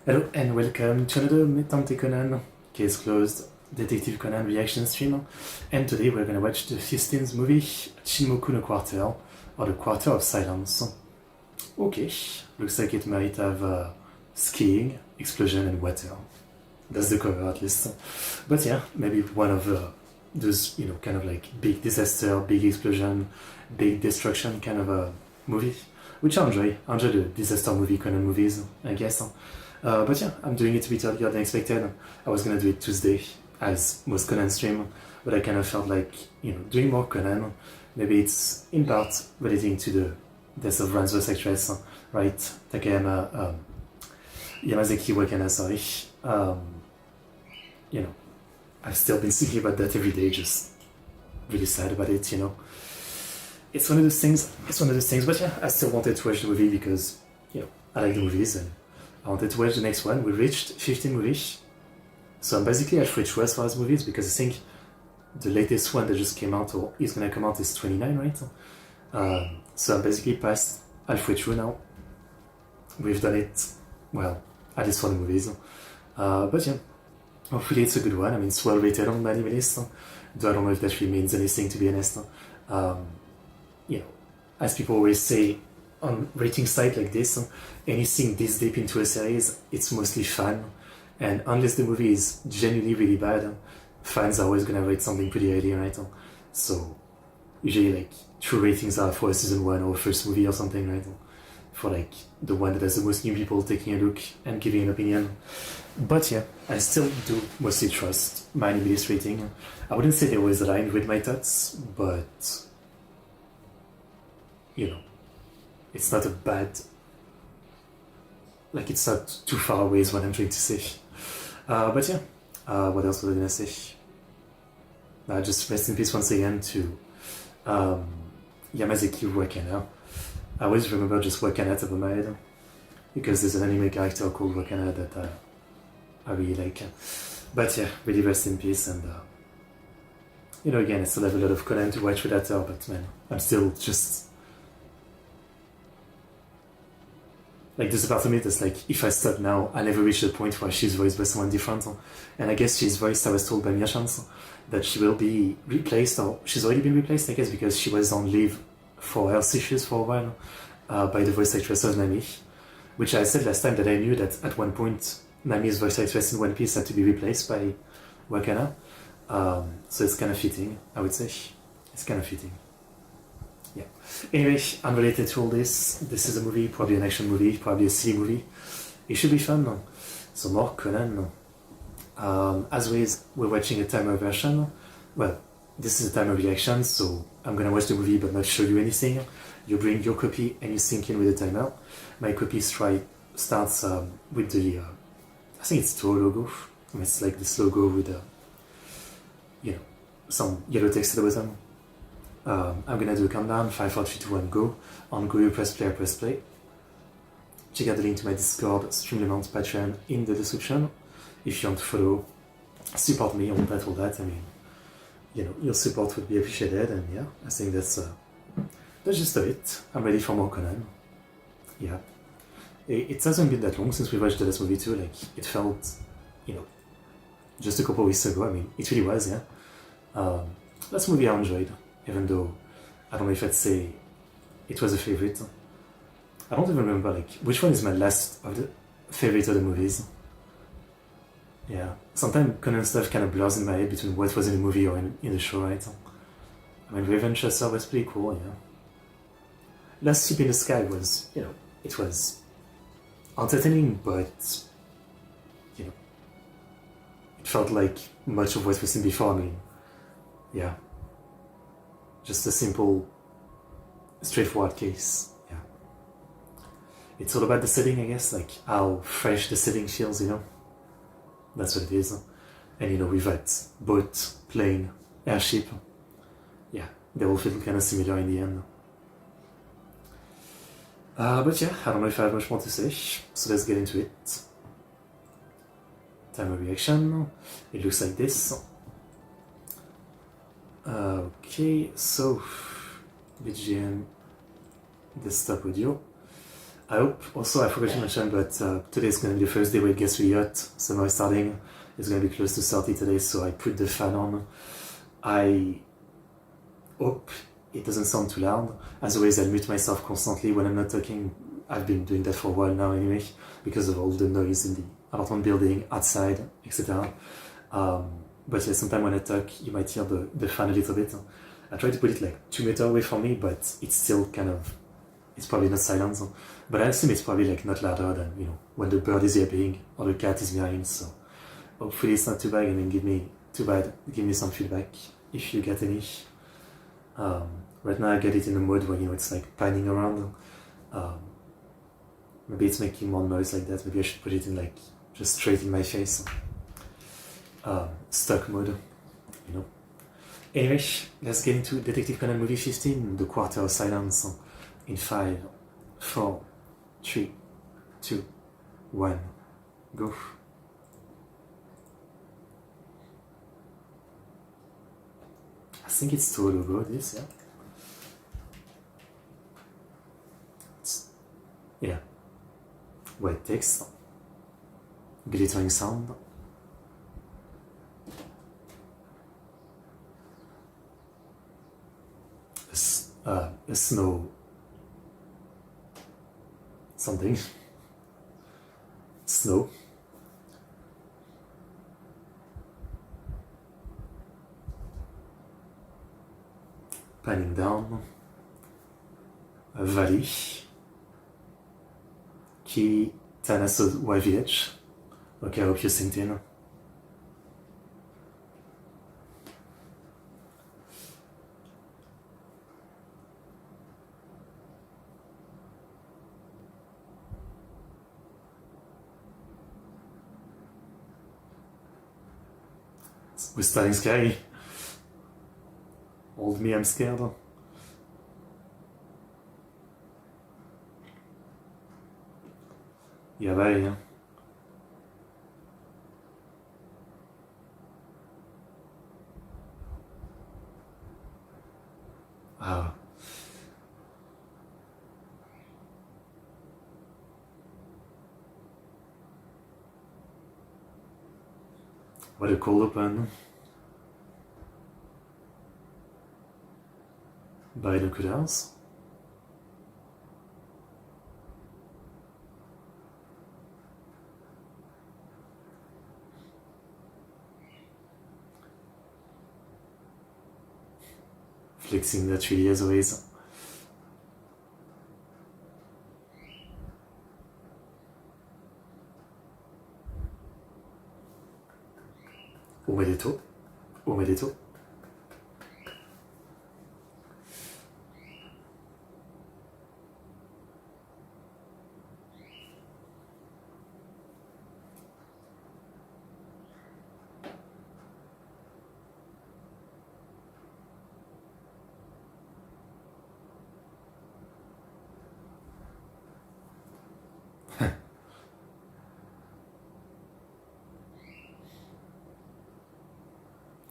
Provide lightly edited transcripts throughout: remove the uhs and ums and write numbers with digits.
Hello and welcome to another Metante Conan Case Closed Detective Conan reaction stream. And today we're gonna watch the 15th movie Shinmoku no Quarter, or the Quarter of Silence. Okay, looks like it might have skiing, explosion, and water. That's the cover at least. But yeah, maybe one of those, kind of like big disaster, big explosion, big destruction kind of a movie, which I enjoy. I enjoy the disaster movie Conan movies, I guess. But yeah, I'm doing it a bit earlier than expected. I was gonna do it Tuesday, as most Conan stream, but I kind of felt like, doing more Conan. Maybe it's in part relating to the death of Ran's voice actress, right? Takayama Yamazaki Wakana, sorry. I've still been thinking about that every day, just really sad about it, It's one of those things, but yeah, I still wanted to watch the movie because, I like the movies and I wanted to watch the next one. We reached 15 movies, so I'm basically halfway through as far as movies because I think the latest one that just came out or is gonna come out is 29, right? So I'm basically past halfway through now. We've done it, well, at least for the movies. But yeah, hopefully it's a good one. I mean, it's well rated on my anime list, though I don't know if that really means anything, to be honest. As people always say on rating site like this, anything this deep into a series, it's mostly fun. And unless the movie is genuinely really bad, fans are always gonna rate something pretty highly, right? So usually like true ratings are for a season 1 or first movie or something, right? For like the one that has the most new people taking a look and giving an opinion. But yeah, I still do mostly trust my anime list rating. I wouldn't say they always aligned with my thoughts, but it's not a bad, like it's not too far away is what I'm trying to say. But yeah, what else was I gonna say? Just rest in peace once again to Yamazaki Wakana. I always remember just Wakana top of my head because there's an anime character called Wakana that I really like. But yeah, really rest in peace. And again, I still have a lot of Conan to watch with that, but man, I'm still just like, there's a part of me that's like, if I stop now, I'll never reach the point where she's voiced by someone different. And I guess she's voiced, I was told by Miyashans, that she will be replaced, or she's already been replaced, I guess, because she was on leave for health issues for a while, by the voice actress of Nami. Which I said last time that I knew that at one point, Nami's voice actress in One Piece had to be replaced by Wakana. So it's kind of fitting, I would say. It's kind of fitting. Yeah. Anyway, unrelated to all this is a movie, probably an action movie, probably a silly movie. It should be fun. So more Conan. As always, we're watching a timer version. Well, this is a timer reaction, so I'm gonna watch the movie but not show you anything. You bring your copy and you sync in with the timer. My copy starts with the, I think it's Toro logo. It's like this logo with, some yellow text at the bottom. I'm gonna do a countdown, 5, 4, 3, 2, 1, go. On go, you press play. Check out the link to my Discord, Streamlabs, Patreon in the description. If you want to follow, support me, all that. I mean, your support would be appreciated, and yeah, I think that's just it. I'm ready for more Conan. Yeah. It hasn't been that long since we watched the last movie too, like, it felt, just a couple weeks ago. I mean, it really was, yeah. Last movie I enjoyed, even though I don't know if I'd say it was a favorite. I don't even remember, like, which one is my last of the favorite of the movies. Yeah, sometimes Conan stuff kind of blurs in my head between what was in the movie or in the show, right? I mean, Revenge Chaser was pretty cool, yeah. Last Ship in the Sky was, it was entertaining, but, it felt like much of what was seen before. I mean, yeah. Just a simple, straightforward case, yeah. It's all about the setting, I guess, like how fresh the setting feels, That's what it is. And with that boat, plane, airship, yeah, they all feel kind of similar in the end. But yeah, I don't know if I have much more to say, so let's get into it. Timer reaction, it looks like this. Okay, so BGM, desktop audio. I hope, also I forgot to mention, but today is going to be the first day where it gets really hot. Summer is starting. It's going to be close to 30 today, so I put the fan on. I hope it doesn't sound too loud. As always, I mute myself constantly when I'm not talking. I've been doing that for a while now anyway, because of all the noise in the apartment building, outside, etc. But yeah, sometimes when I talk, you might hear the fan a little bit. I try to put it like 2 meters away from me, but it's still kind of, it's probably not silent. But I assume it's probably like not louder than, you know, when the bird is yapping or the cat is meowing. So hopefully it's not too bad. I mean, give me some feedback if you get any. Right now I get it in a mode where, you know, it's like panning around. Maybe it's making more noise like that. Maybe I should put it in like just straight in my face. Stock mode, you know. Anyway, let's get into Detective Conan movie 15, The Quarter of Silence, in 5, 4, 3, 2, 1, go. I think it's too logo, this, yeah. White text, glittering sound, a snow something, snow, panning down, a valley que está nessa village. Ok, I hope you synced in. We're starting scary. Old me, I'm scared. Ja, vai. Ah. What a cold open. Binoculars. Flexing that really as always. Omedeto. Omedeto.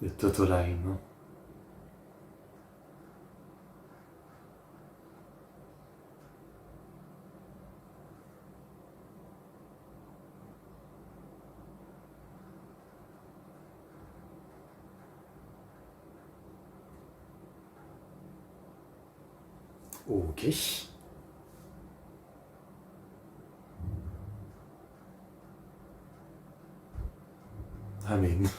The total line. Okay. I mean...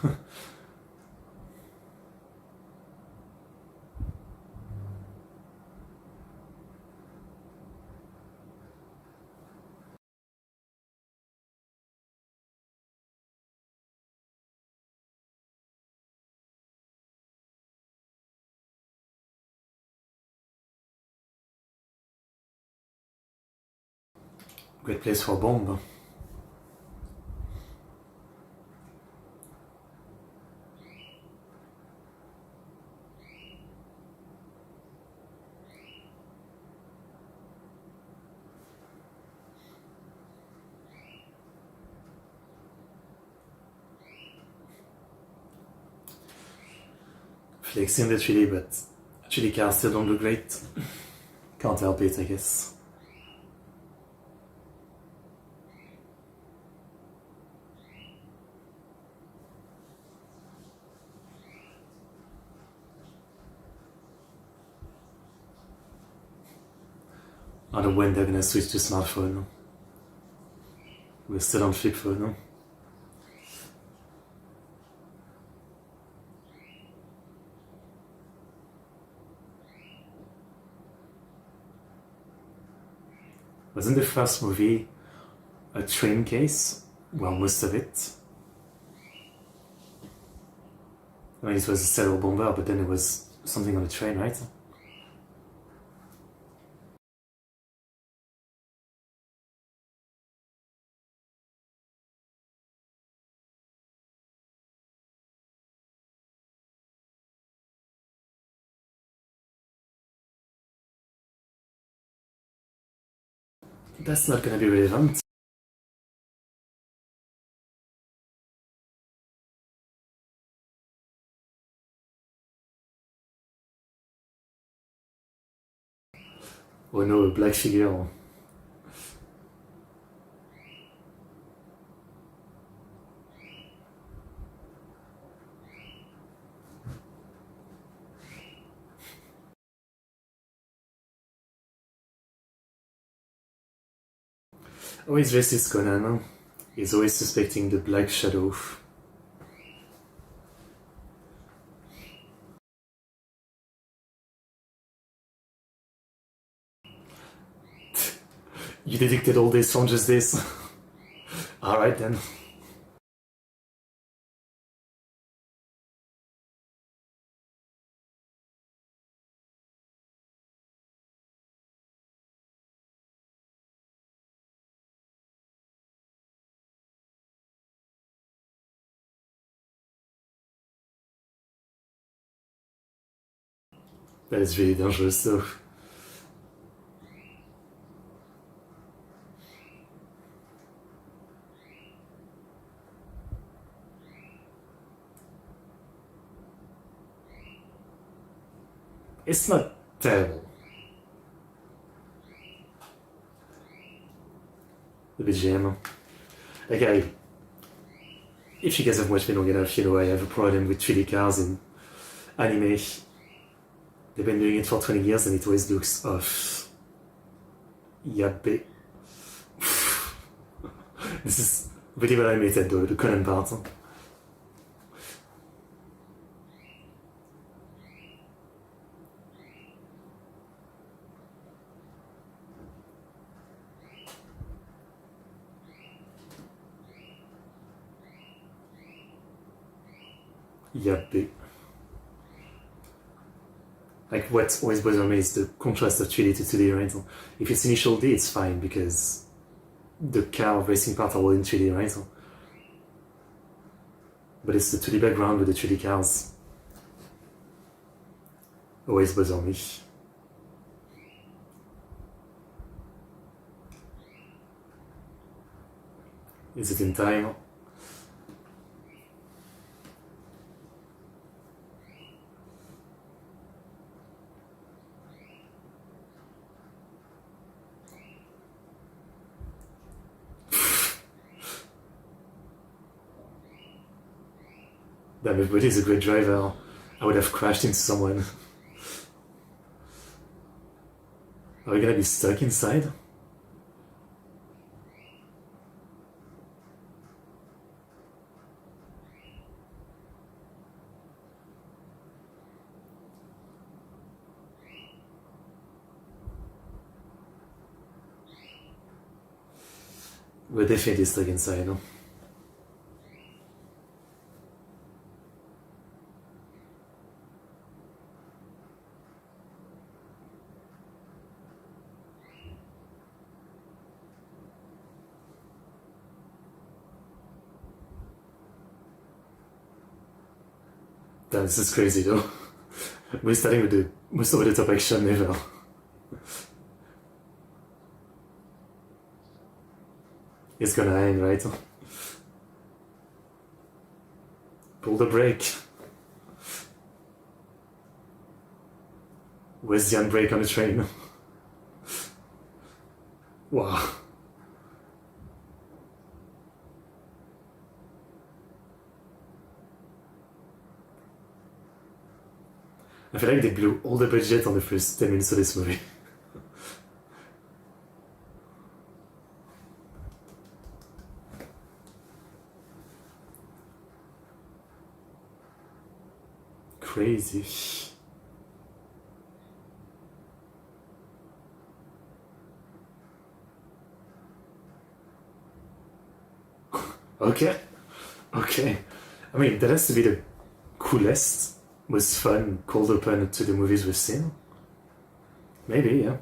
Great place for a bomb. Flexing the chili, but chili cars still don't look great. Can't help it, I guess. I don't know when they're gonna switch to smartphone. We're still on flip phone. Wasn't the first movie a train case? Well, most of it. I mean, it was a serial bomber, but then it was something on a train, right? That's not gonna be relevant. Oh no, a black figure. Always racist Conan. He's always suspecting the Black Shadow. You dedicted all this from just this? Alright then. That is really dangerous though. It's not terrible. The BGM. Like if you guys have watched me long enough, you know I have a problem with 3D cars in anime. They've been doing it for 20 years and it always looks off. Yabbe. This is really well animated though, the Conan part. Yabbe. Like what always bothers me is the contrast of 3D to 2D, right? If it's initial D, it's fine because the car racing part are all in 3D, right? But it's the 2D background with the 3D cars. Always bother me. Is it in time? Damn, everybody's a great driver. I would have crashed into someone. Are we gonna be stuck inside? We're definitely stuck inside, no? Damn, this is crazy though. We're starting with the most over the top action ever. It's gonna end, right? Pull the brake. Where's the handbrake on the train? Wow. I feel like they blew all the budget on the first 10 minutes of this movie. crazy. Okay. Okay. I mean, that has to be the coolest, most fun cold open to the movies we've seen. Maybe, yeah.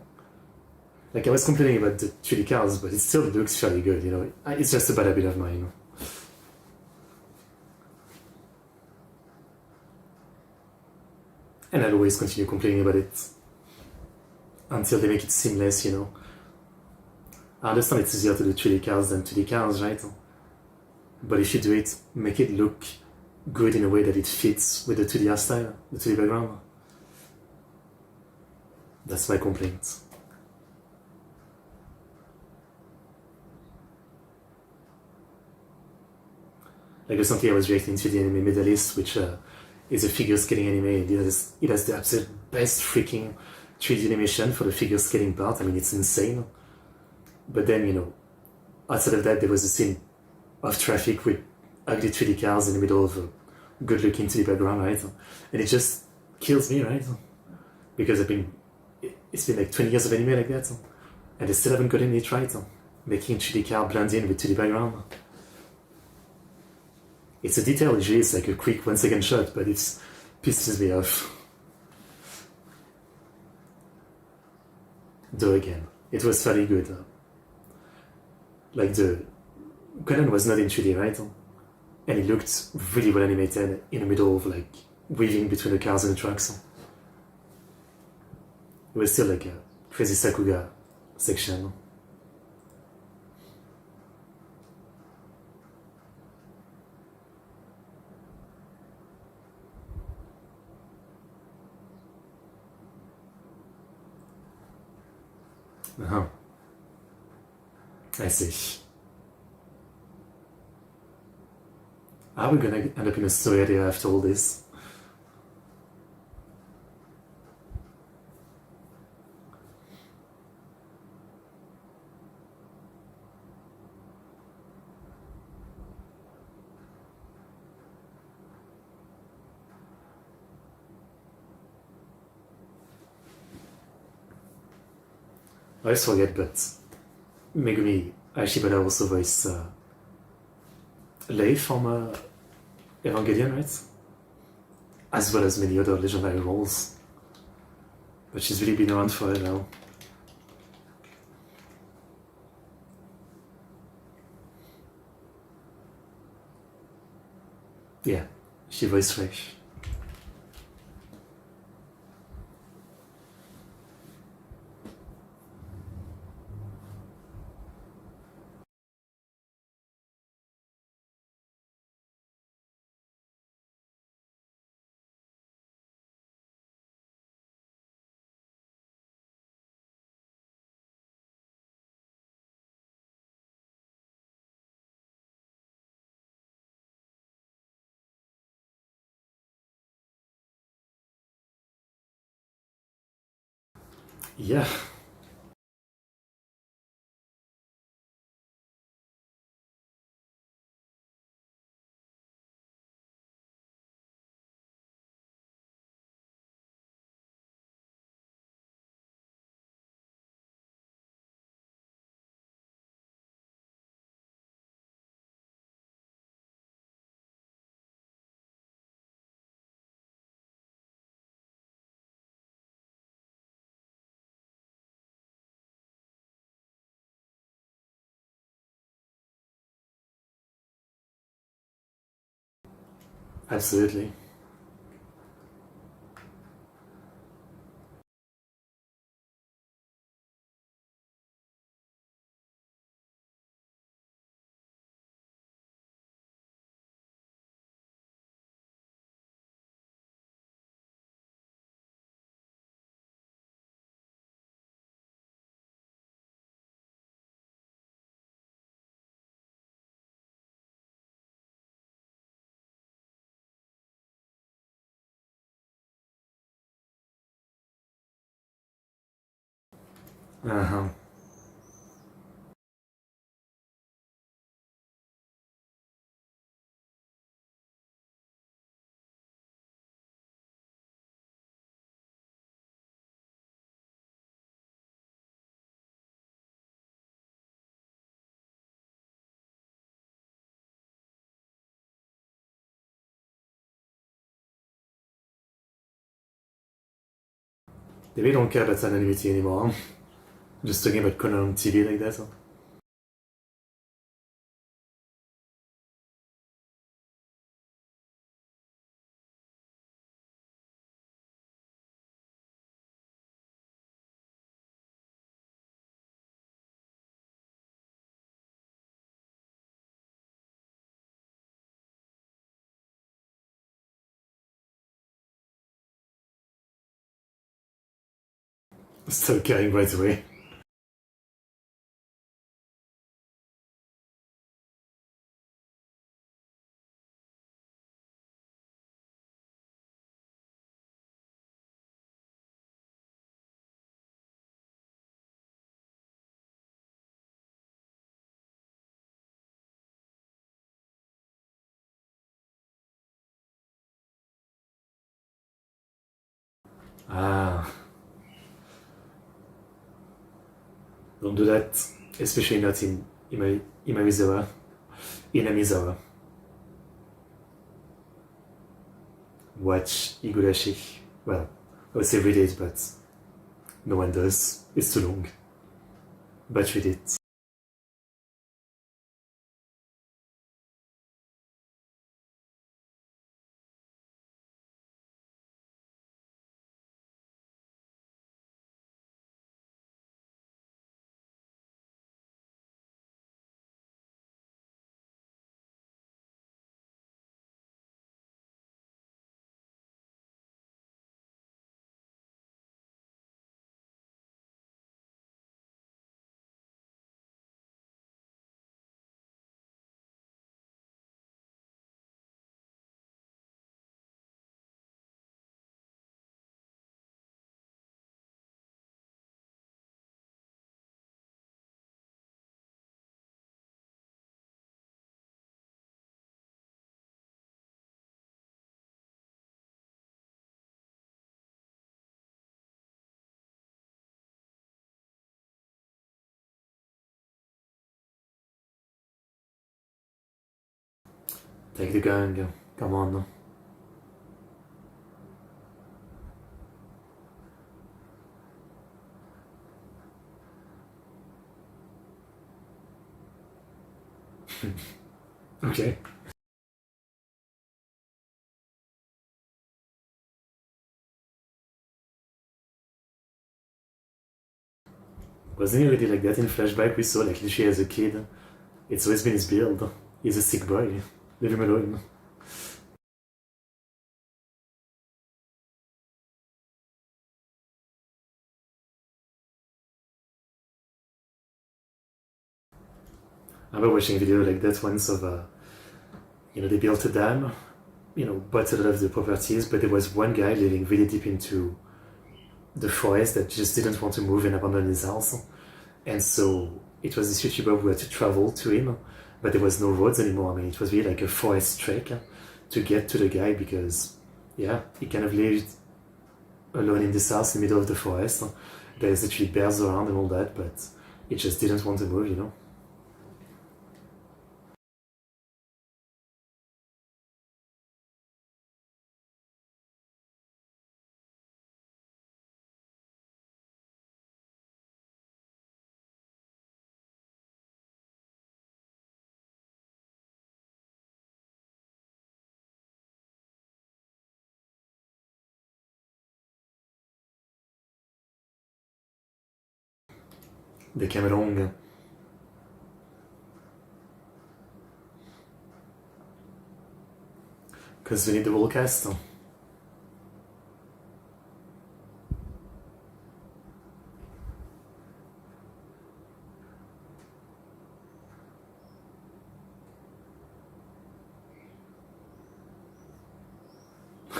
Like, I was complaining about the 3D cars, but it still looks fairly good, you know. It's just a bad habit of mine. And I'll always continue complaining about it until they make it seamless, you know. I understand it's easier to do 3D cars than 2D cars, right? But if you do it, make it look good in a way that it fits with the 2D art style, the 2D background. That's my complaint. Like recently I was reacting to the anime Medalist, which is a figure skating anime, and it has the absolute best freaking 3D animation for the figure skating part. I mean, it's insane. But then, you know, outside of that, there was a scene of traffic with ugly 3D cars in the middle of a good looking 2D background, right? And it just kills me, right? Because it's been like 20 years of anime like that, and they still haven't gotten it right, making 3D car blend in with 2D background. It's a detail, usually it's like a quick 1 second shot, but it pisses me off. Though again, it was fairly good. Like the Conan was not in 3D, right? And it looked really well animated in the middle of like weaving between the cars and the trucks. It was still like a crazy Sakuga section. Uh-huh. I see. Are we gonna end up in a story area after all this? I always forget, but Megumi Ashibara also voiced Lei from Evangelion, right? As well as many other legendary roles. But she's really been around for it now. Yeah, she voiced Fresh. Yeah. Absolutely. Uh-huh. They really don't care about anonymity anymore. Just talking about Conan on TV like that. Start caring right away. Ah, don't do that. Especially not in Imamizawa. In Amizawa. Watch Higurashi. Well, I would say read it, but no one does. It's too long. But read it. Take the gang. Come on. Okay. Wasn't he already like that in flashback? We saw like literally as a kid. It's always been his build. He's a sick boy. Leave him alone. I remember watching a video like that once of, they built a dam, bought a lot of the properties, but there was one guy living really deep into the forest that just didn't want to move and abandon his house. And so it was this YouTuber who had to travel to him, but there was no roads anymore. I mean, it was really like a forest trek to get to the guy because, yeah, he kind of lived alone in this house in the middle of the forest. There's literally bears around and all that, but he just didn't want to move. They came along. Because we need the whole cast.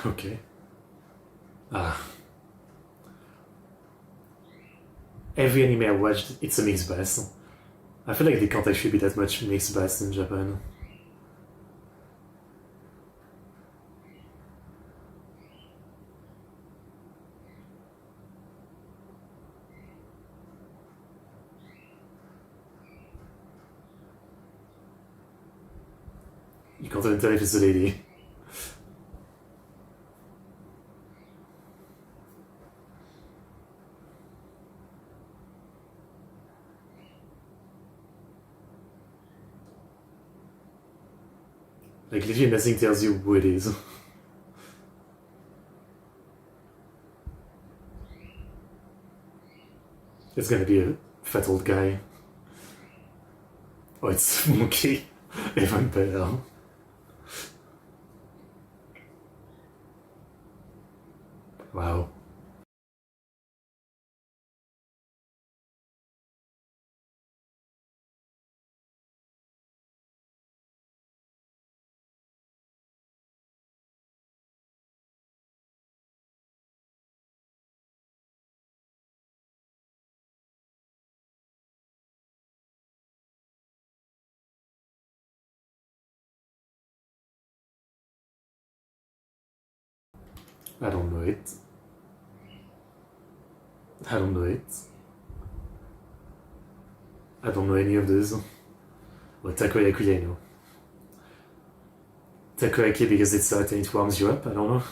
Okay. Ah. Every anime I watched, it's a mixed bag. I feel like they can't actually be that much mixed bags in Japan. You can't even tell if it's a lady. Like, literally nothing tells you who it is. It's gonna be a fat old guy. Oh, it's monkey. Even better. Wow. I don't know it. I don't know it. I don't know any of those. Well, takoyaki I know. Takoyaki because it's hot and it warms you up, I don't know.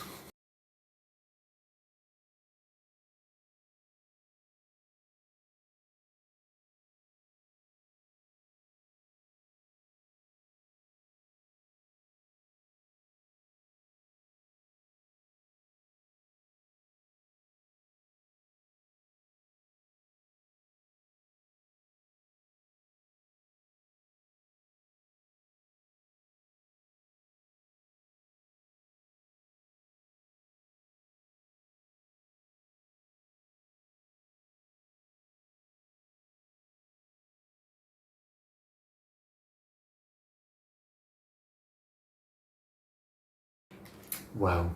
Wow.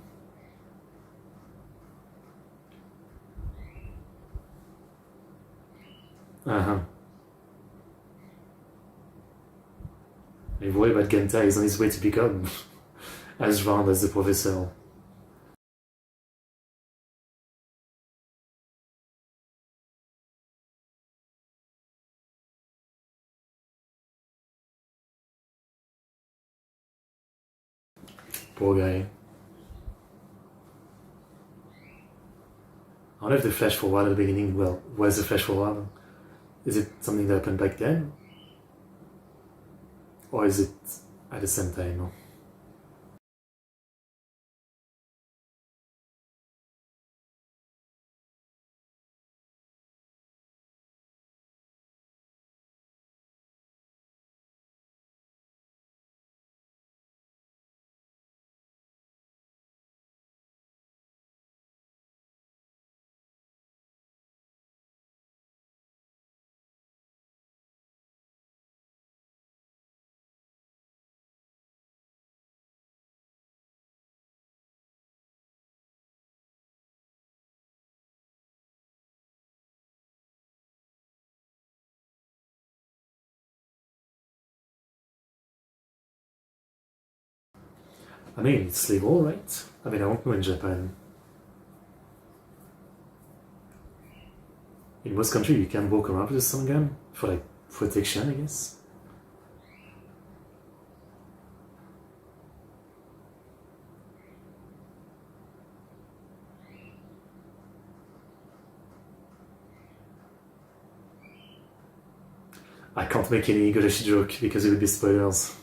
Uh-huh. I worry about Genta is on his way to become as round as the professor. Poor guy. I wonder if the flash forward at the beginning, well, was the flash forward? Is it something that happened back then? Or is it at the same time? I mean, it's legal, right? I mean, I don't know in Japan. In most countries, you can walk around with a stun gun for like protection, I guess. I can't make any Golashi joke because it would be spoilers.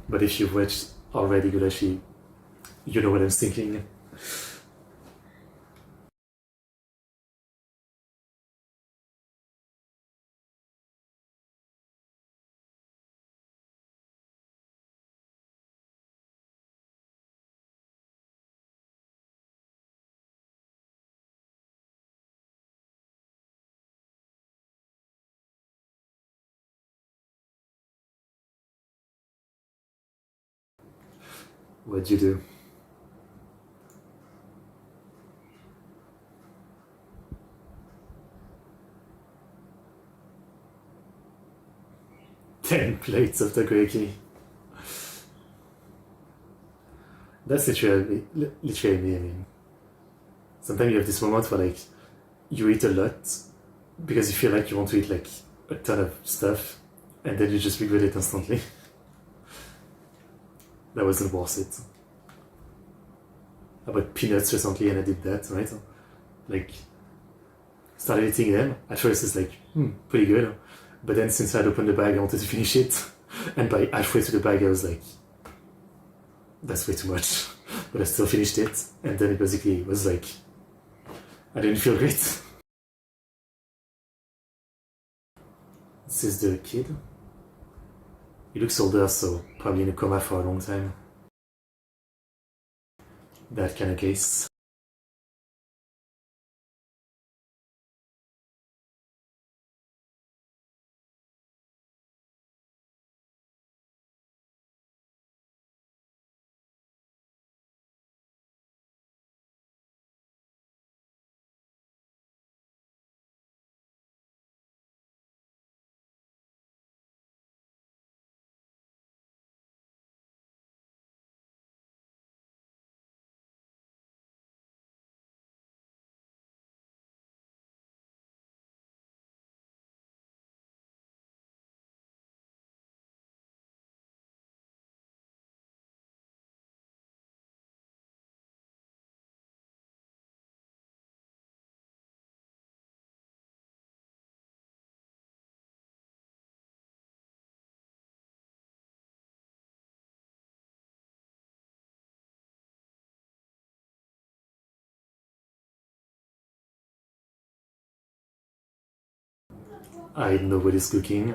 But if you've watched already Golashi, you know what I'm thinking. What'd you do? Ten plates of takoyaki. That's literally me, I mean. Sometimes you have this moment where like you eat a lot because you feel like you want to eat like a ton of stuff and then you just regret it instantly. That wasn't worth it. I bought peanuts recently and I did that, right? Like, started eating them. At first it's like, pretty good. But then since I'd opened the bag, I wanted to finish it. And by halfway through the bag, I was like, that's way too much. But I still finished it. And then it basically was like, I didn't feel great. This is the kid. He looks older, so probably in a coma for a long time. That kind of case. I know what is cooking.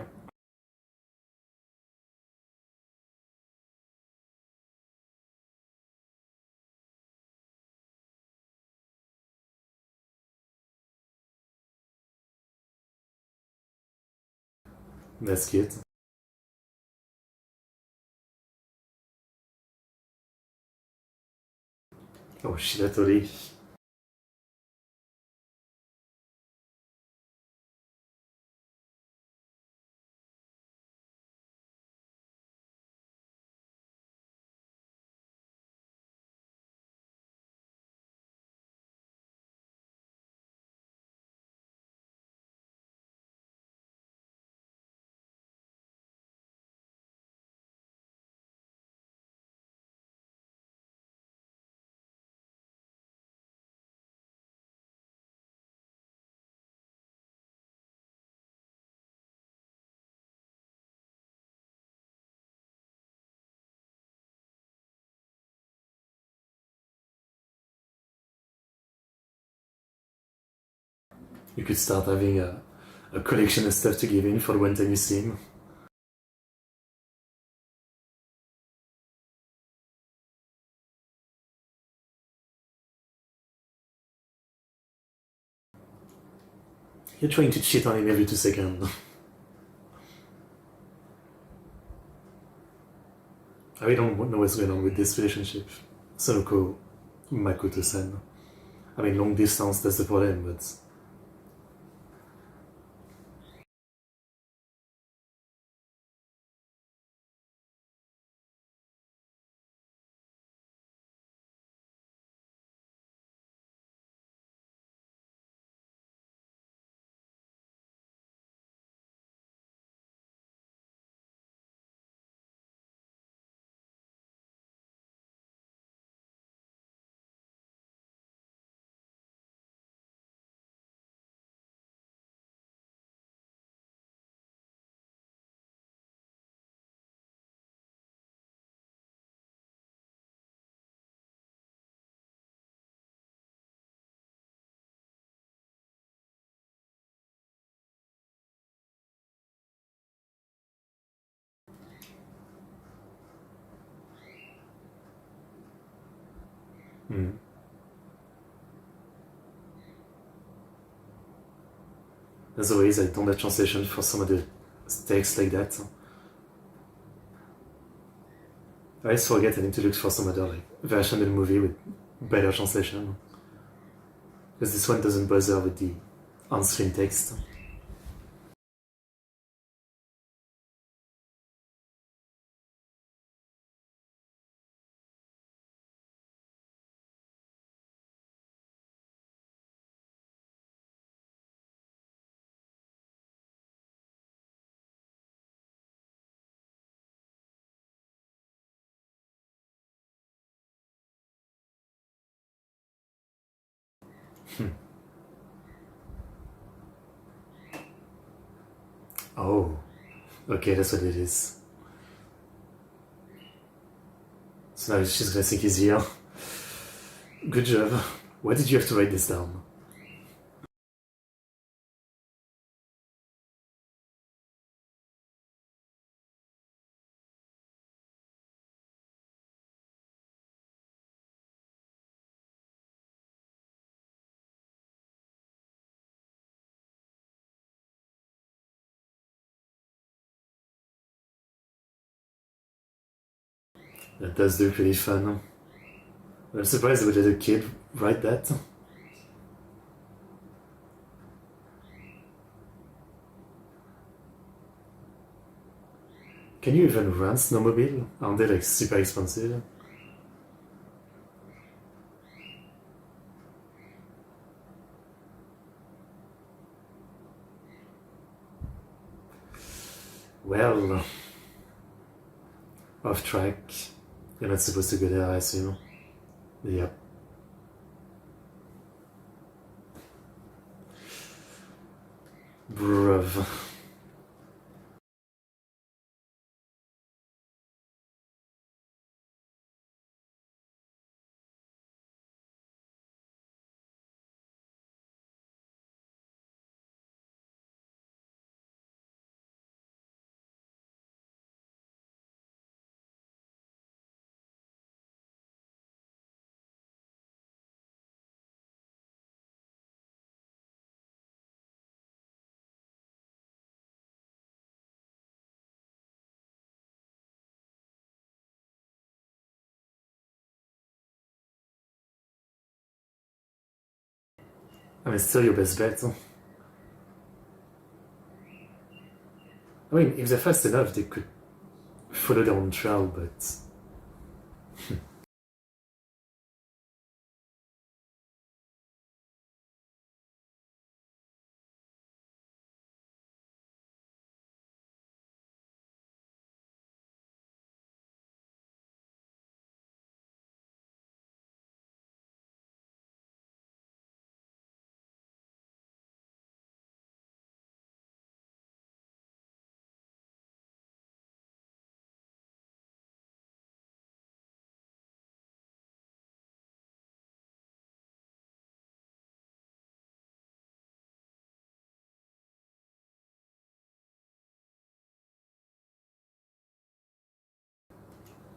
That's cute. Oh, Shiratori. You could start having a collection of stuff to give in for the one time you see him. You're trying to cheat on him every 2 seconds. I really don't know what's going on with this relationship. Sonoko, Makoto-san. I mean, long distance, that's the problem, but... As always, I don't have translation for some of the texts like that. I always forget I need to look for some other version of the movie with better translation. Because this one doesn't bother with the on-screen text. Oh, okay, that's what it is. So now she's gonna think he's here. Good job. Why did you have to write this down? That does look pretty fun. I'm surprised that a kid write that. Can you even run snowmobile? Aren't they like super expensive? Well, off track. You're not supposed to go there, I assume. Yep. Bruv. I mean, still your best bet. I mean, if they're fast enough, they could follow their own trail, but...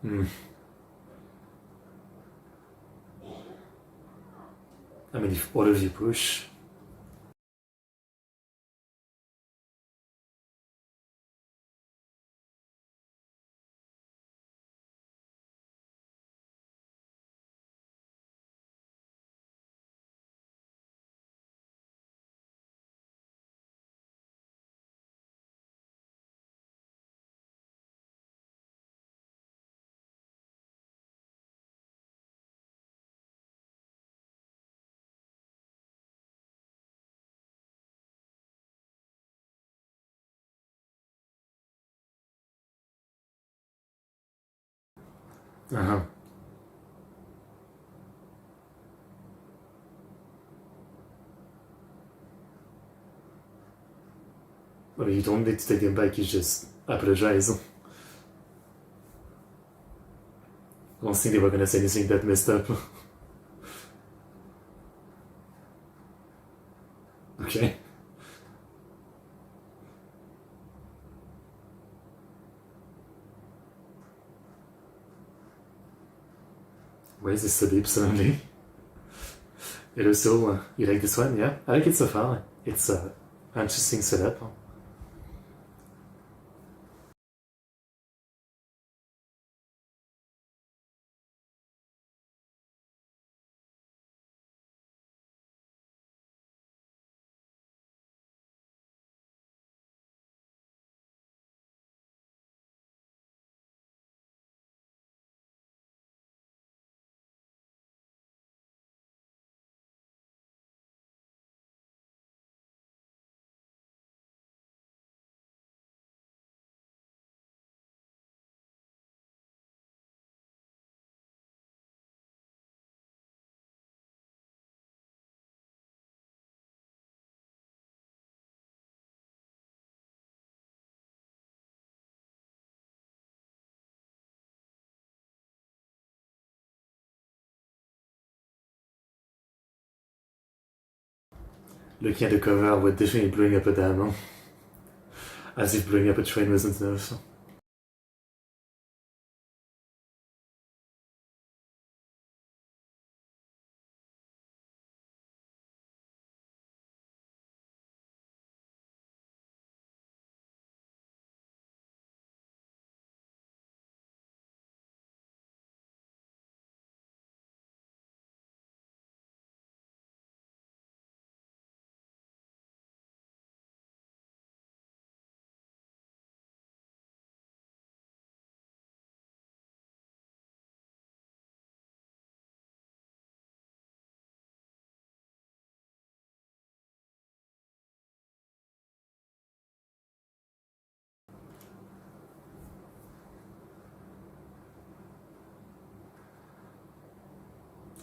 I mean, if all of you push... Uh-huh. I mean, you don't need to take them back, you just apologize. I don't think they were gonna say anything that messed up. Okay. Why is this so deep suddenly? Hello, so you like this one? Yeah? I like it so far. It's interesting setup. Looking at the cover, we're definitely blowing up a dam, huh? As if blowing up a train wasn't enough.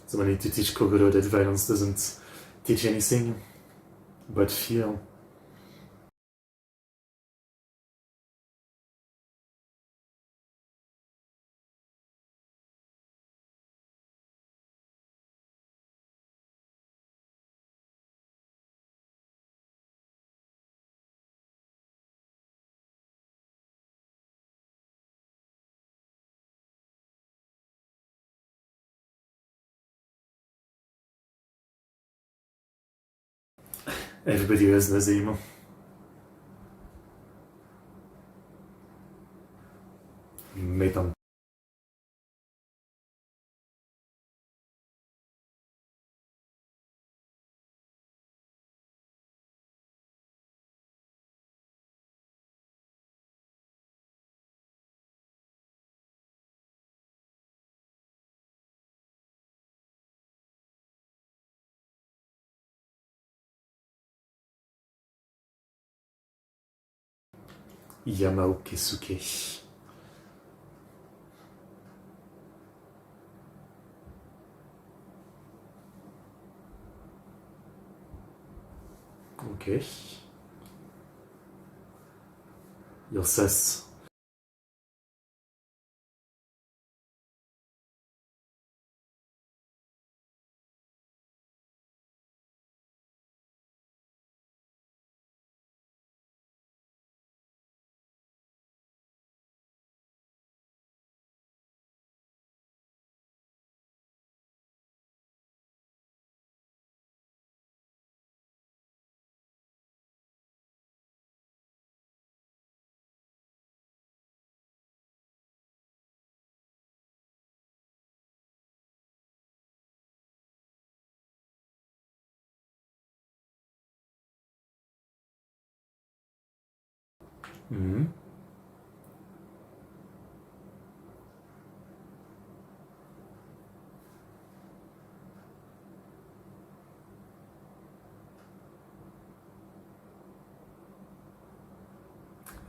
So I need to teach Kogoro that violence doesn't teach anything but fear. Everybody has knows him. Metan. Yamao Kesuke. Okay. You're sus. Mm-hmm.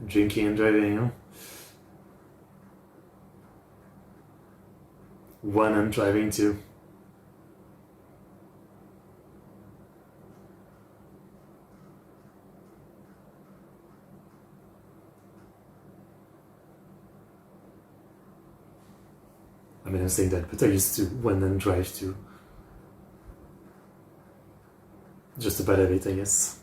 Drinking and driving, huh? One and driving too. I mean, I'm saying that, but I used to one and drive too. Just a bad habit, I guess.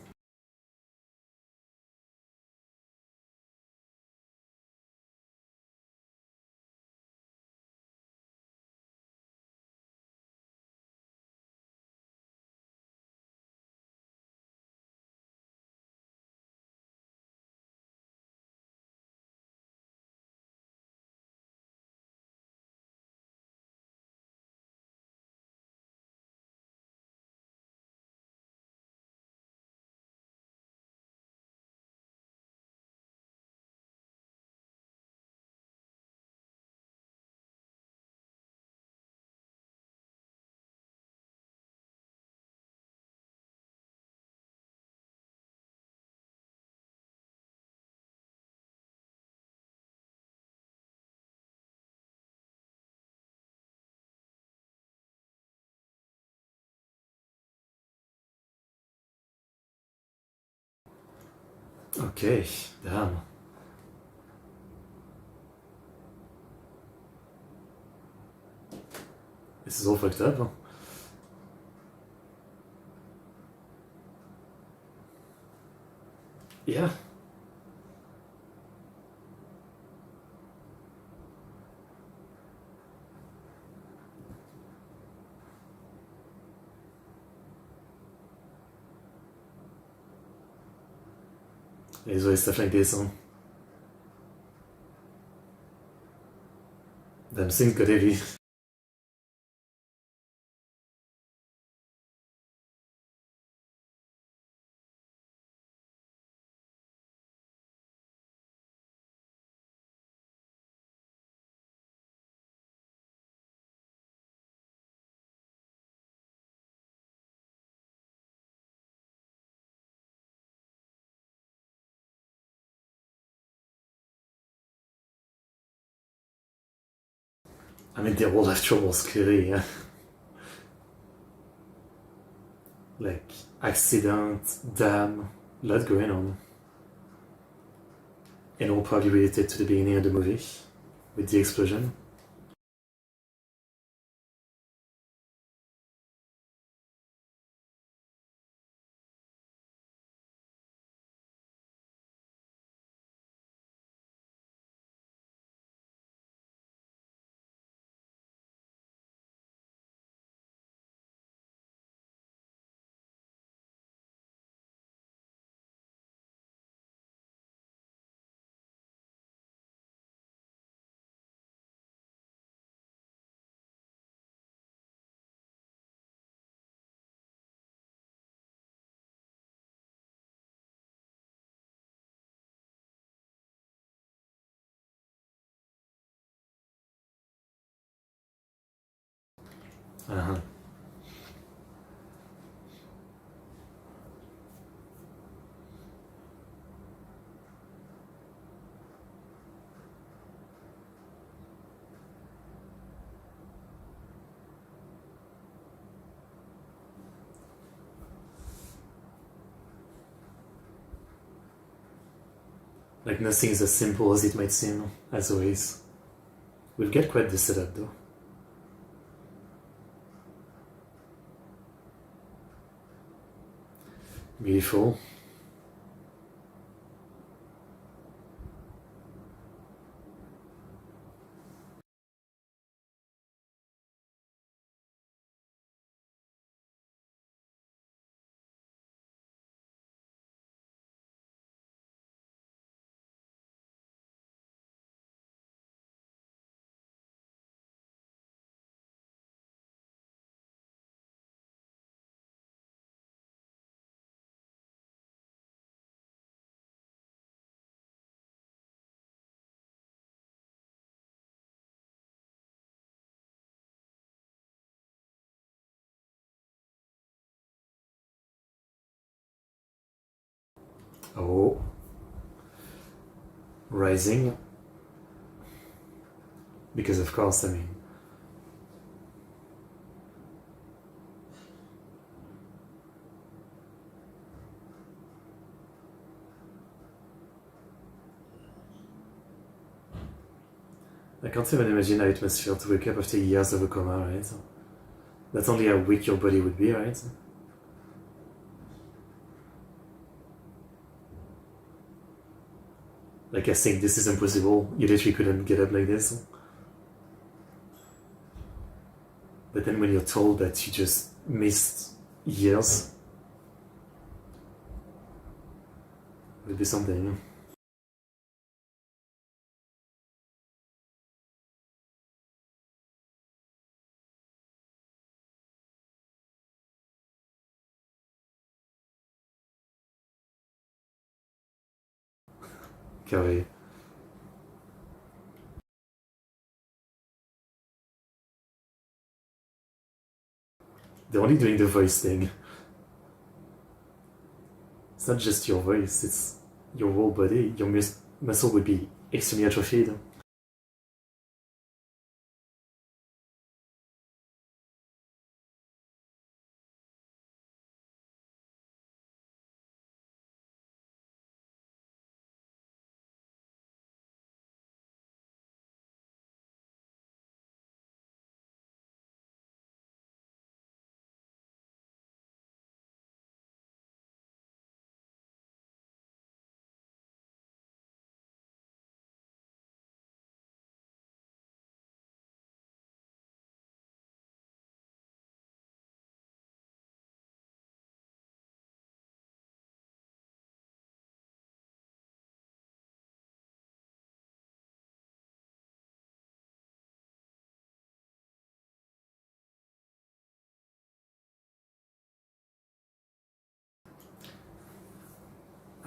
Okay, damn. This is all fucked up. Huh? Yeah. There's always stuff like this, huh? Damn things got heavy. I mean, they all have troubles, clearly, yeah. Like, accident, dam, lot going on. And all probably related to the beginning of the movie, with the explosion. Uh-huh. Like, nothing is as simple as it might seem, as always. We'll get quite the setup, though. Beautiful. Oh. Rising. Because, of course, I mean, I can't even imagine how it must feel to wake up after years of a coma, right? That's only how weak your body would be, right? Like, I think this is impossible. You literally couldn't get up like this. But then when you're told that you just missed years, it would be something. Carré. They're only doing the voice thing. It's not just your voice, it's your whole body. Your muscle would be extremely atrophied.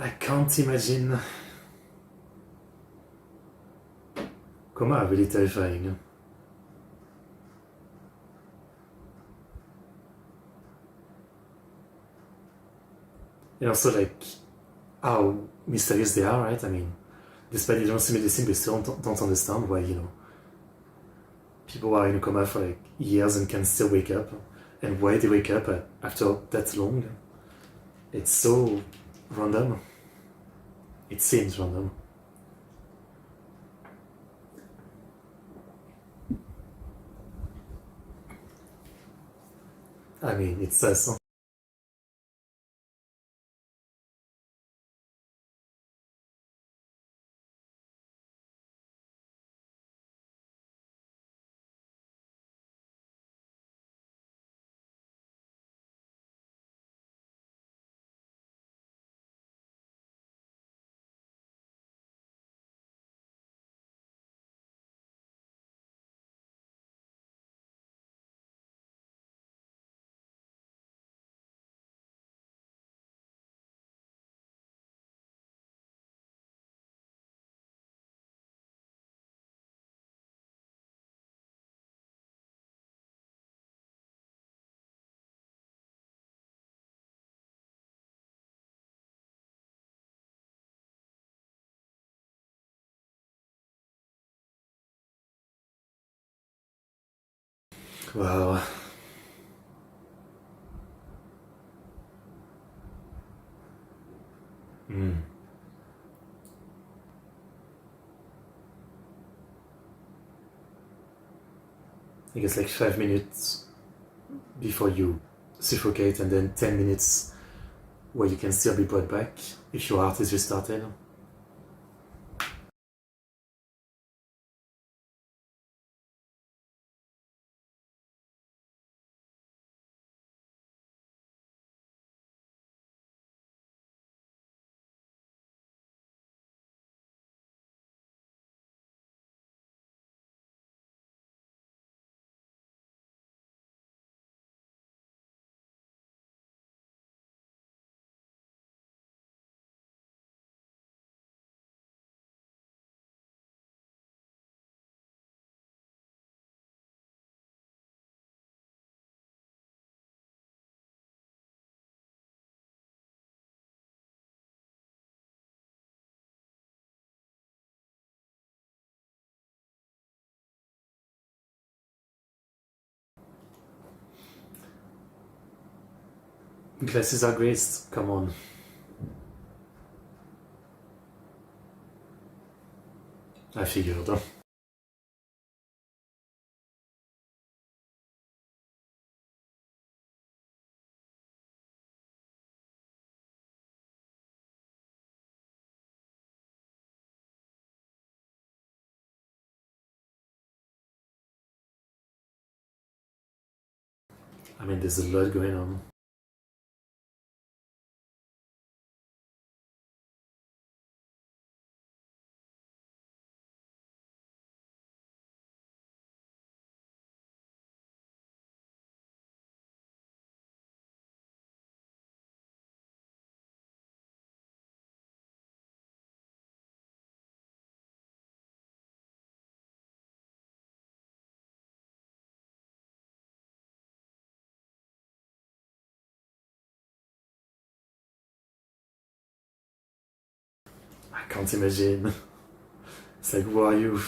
I can't imagine. Coma really terrifying. And also, like, how mysterious they are, right? I mean, despite they don't see medicine, we still don't understand why, people are in a coma for like years and can still wake up. And why they wake up after that long. It's so random. It seems random. I mean, it's us. Wow. I guess like 5 minutes before you suffocate, and then 10 minutes where you can still be brought back if your heart is restarted. Glasses are graced, come on. I figured. I mean, there's a lot going on. I can't imagine. It's like, who are you?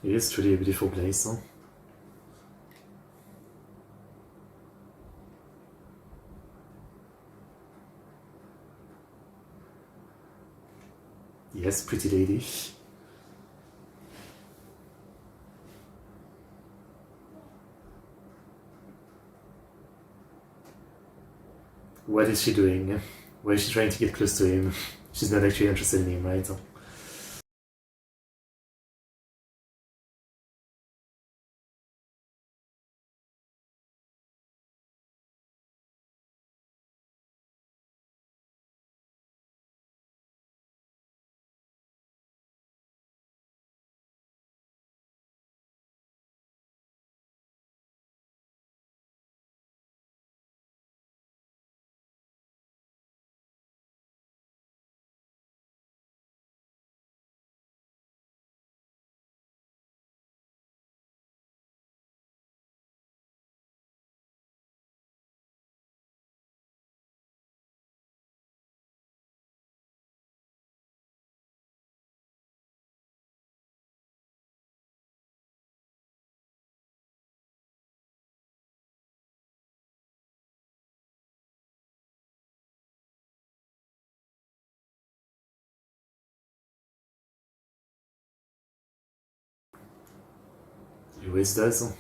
It is truly a beautiful place. Huh? Yes, pretty lady. What is she doing? Why is she trying to get close to him? She's not actually interested in him, right? It always does.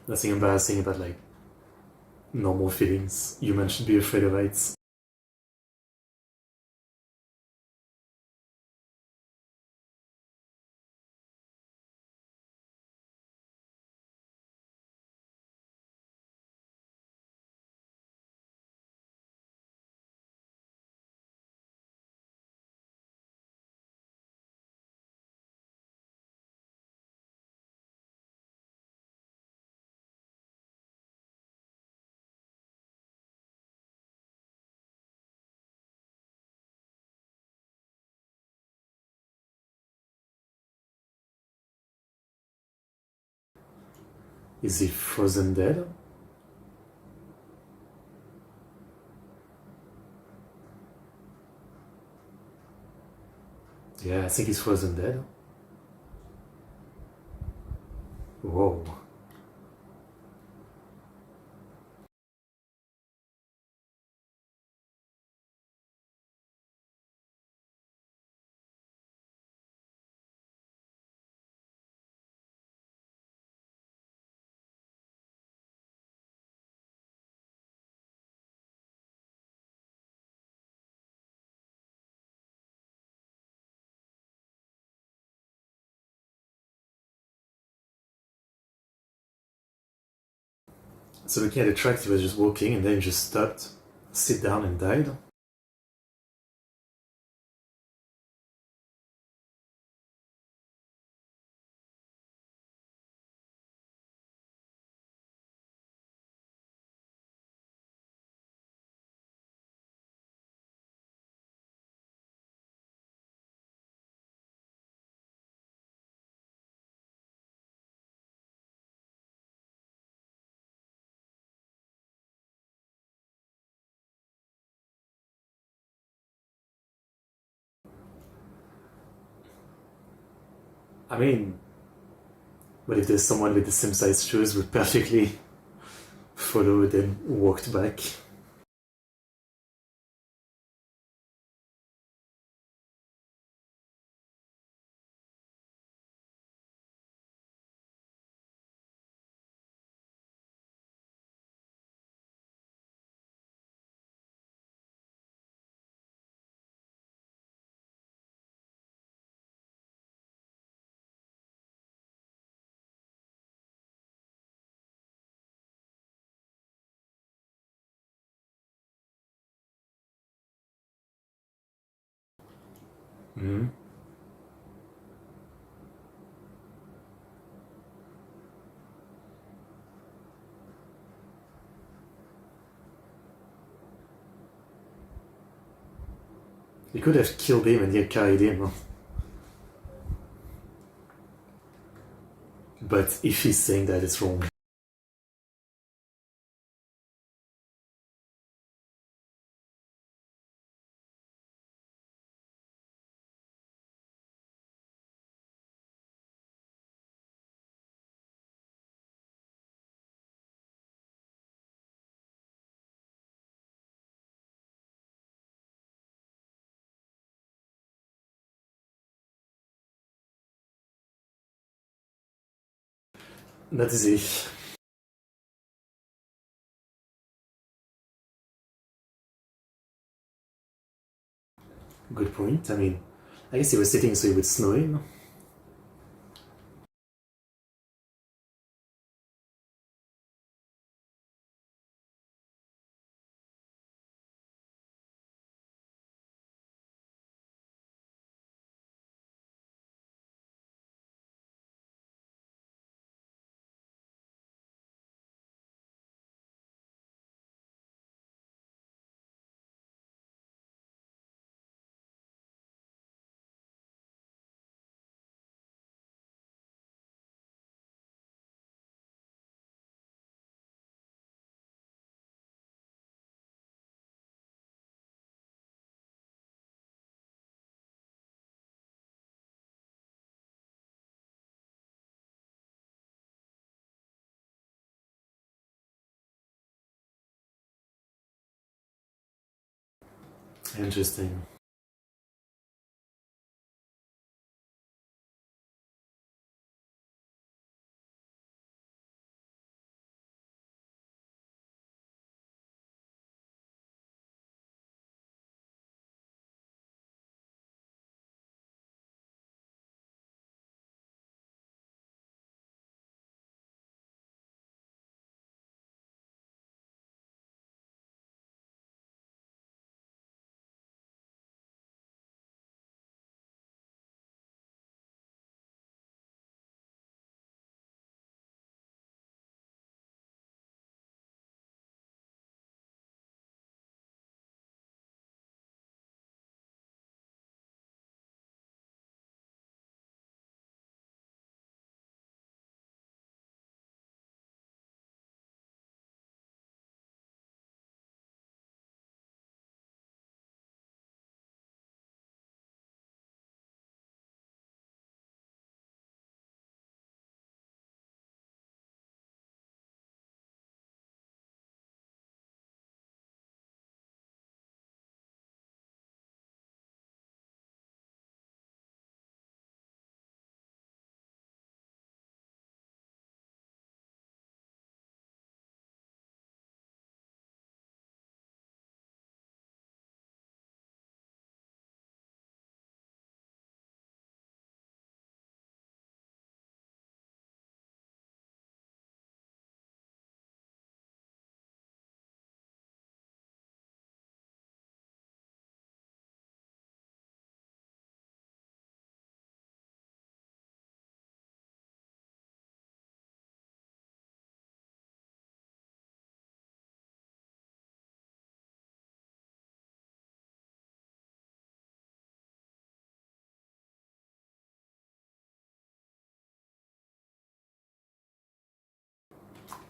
Nothing embarrassing about like normal feelings. Humans should be afraid of heights. Is he frozen dead? Yeah, I think he's frozen dead. Whoa. So looking at the tracks, he was just walking and then just stopped, sit down and died. I mean, but if there's someone with the same size shoes would perfectly followed and walked back. Mm-hmm. He could have killed him and he had carried him. But if he's saying that, it's wrong. That is it. Good point. I mean, I guess he was sitting so he would snow him. Interesting.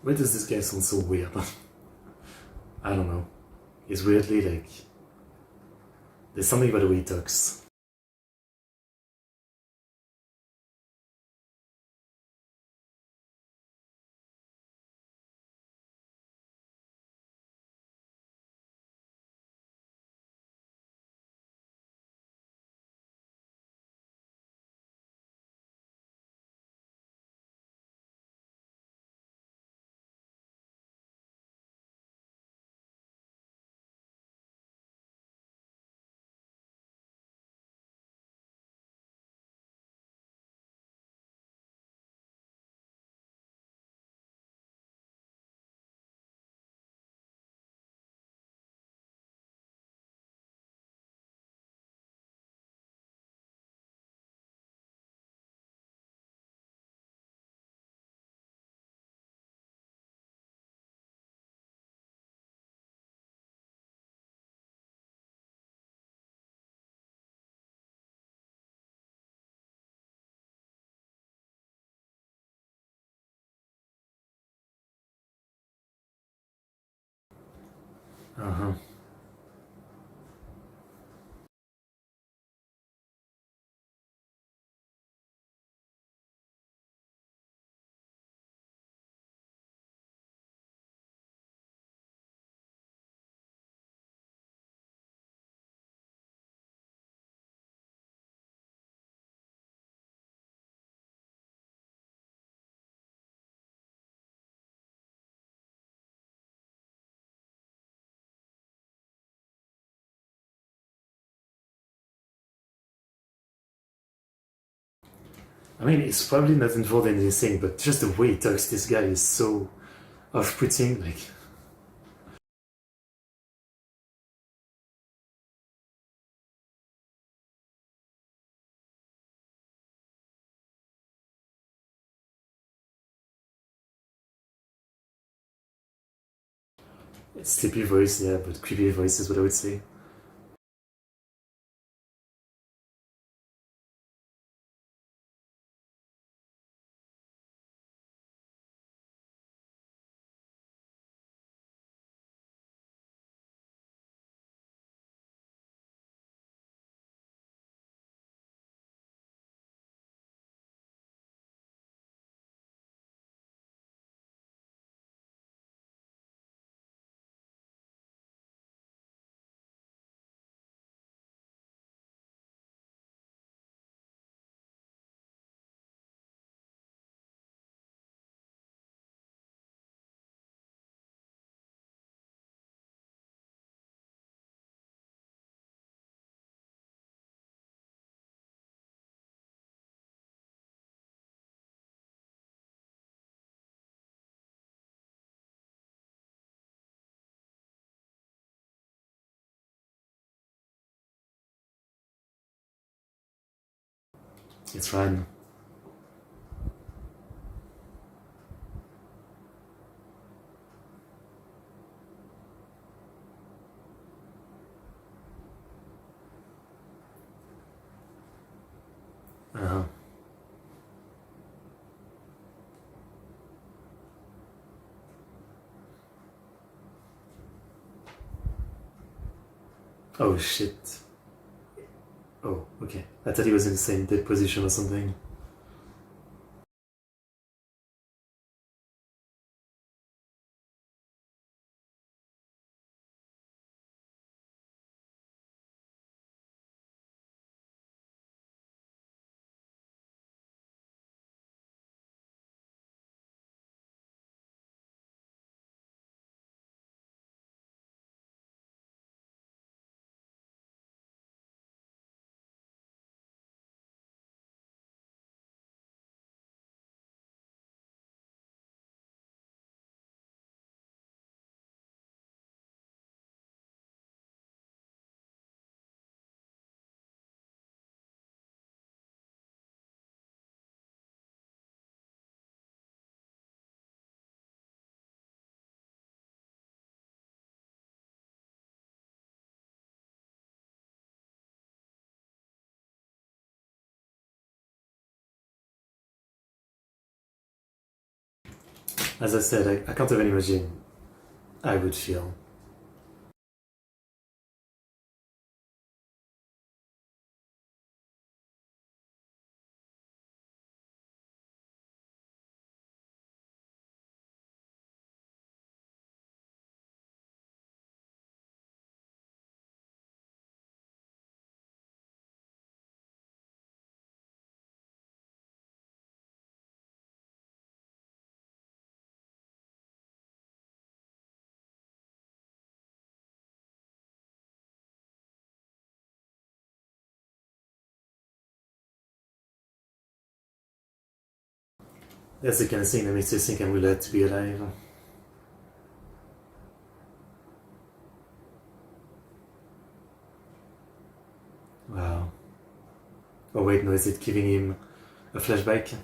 Why does this guy sound so weird? I don't know. He's weirdly like. There's something about the way he talks. Uh huh. I mean, it's probably not involved in anything, but just the way he talks, this guy is so off-putting. Like, sleepy voice, yeah, but creepy voice is what I would say. It's fine. Uh-huh. Oh shit. Oh, okay. I thought he was in the same dead position or something. As I said, I can't even imagine I would feel. That's the kind of thing that makes you think I'm glad to be alive. Wow. Oh wait, no, is it giving him a flashback?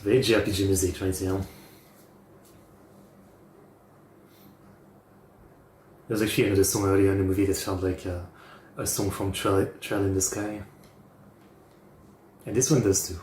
Very JRPG music right here. There's actually another song earlier in the movie that felt like a song from Trail in the Sky. And this one does too.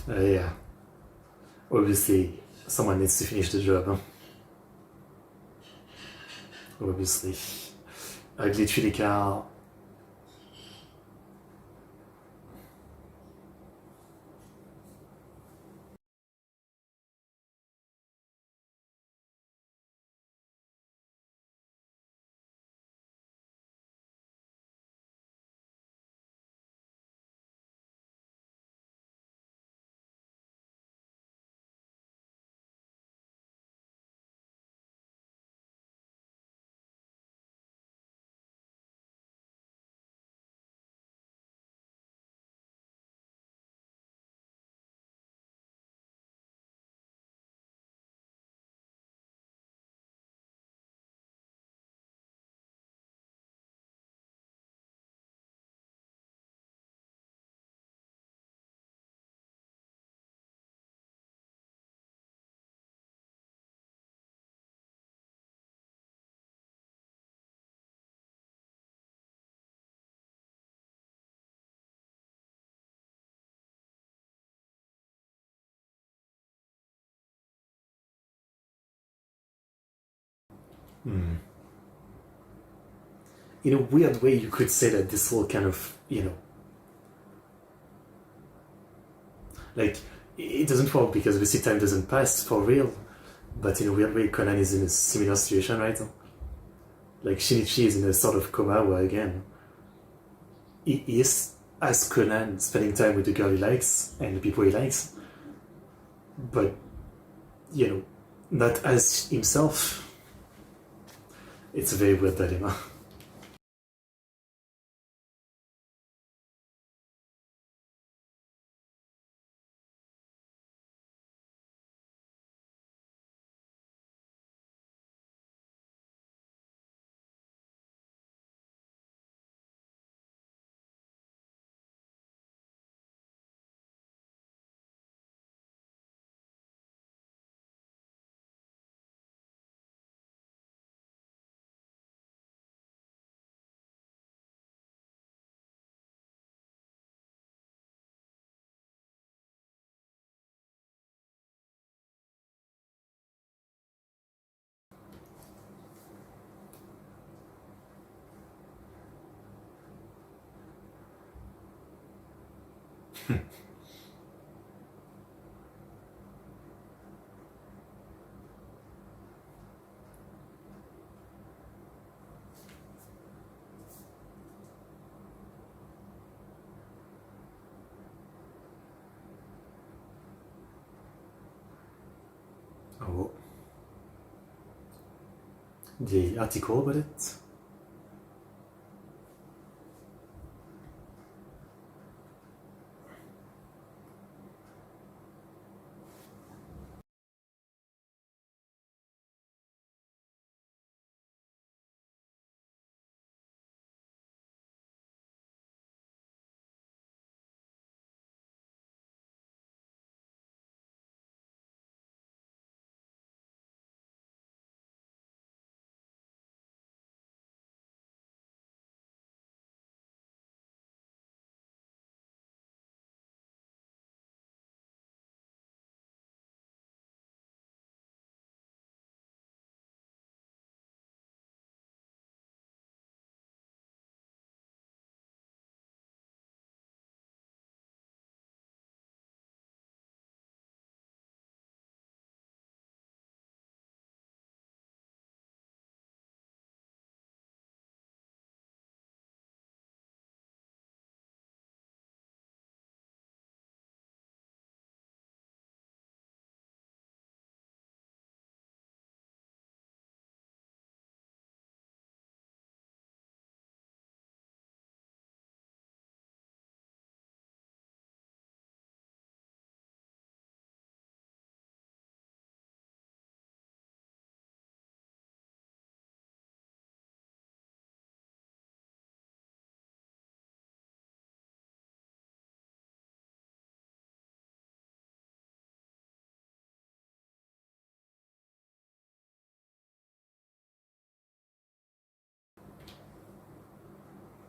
Yeah. Obviously, someone needs to finish the job. Huh? Obviously. Literally car In a weird way, you could say that this whole kind of, like, it doesn't work because obviously time doesn't pass for real, but in a weird way, Conan is in a similar situation, right? Like, Shinichi is in a sort of coma where, again, he is, as Conan, spending time with the girl he likes and the people he likes, but, not as himself. It's a very weird dilemma. Oh. The article about it?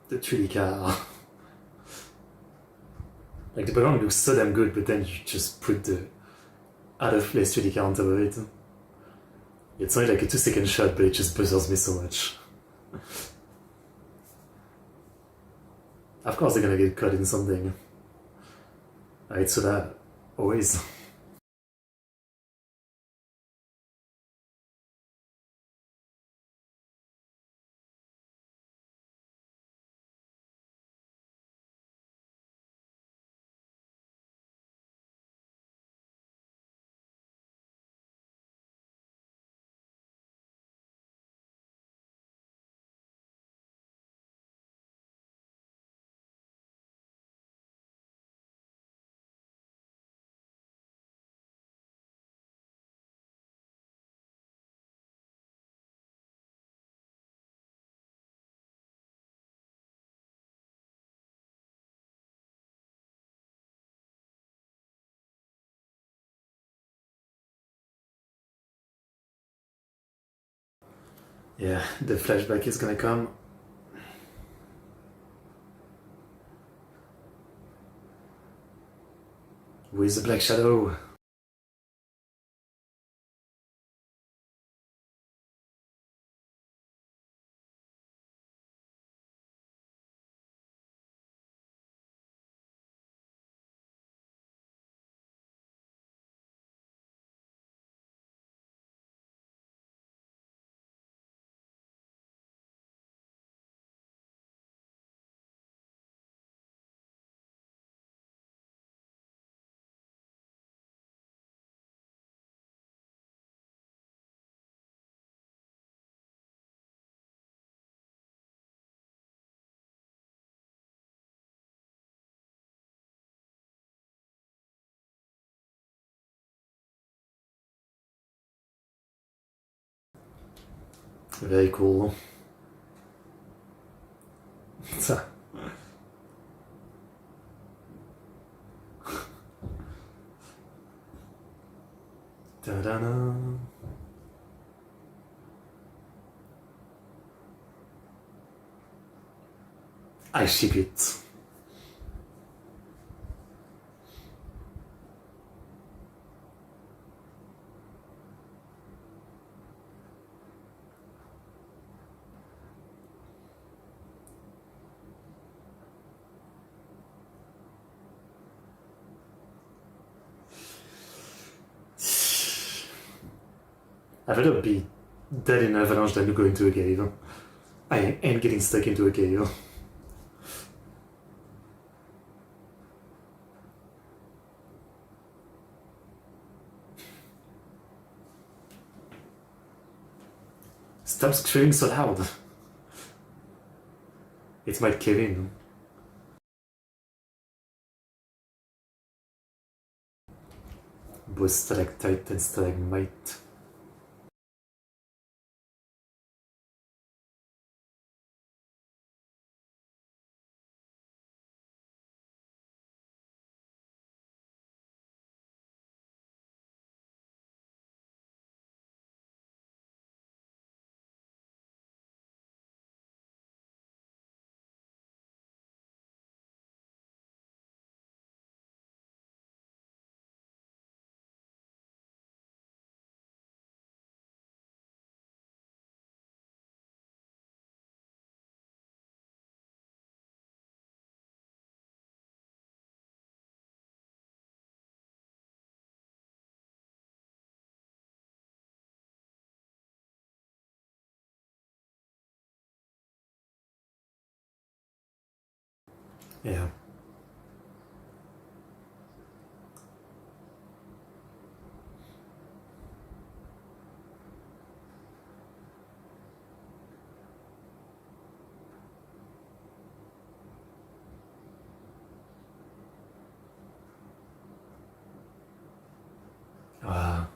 The 3D car. Like, the background looks so damn good, but then you just put the out of place 3D car on top of it. It's only like a 2-second shot, but it just bothers me so much. Of course they're gonna get caught in something. It's so that always. Yeah, the flashback is gonna come. With the Black Shadow. Very cool. Ta-da-da. I ship it. I'd rather be dead in an avalanche than to go into a cave. I ain't getting stuck into a cave. Stop screaming so loud. It might cave in. Both stalactite and stalagmite. Yeah. Ah.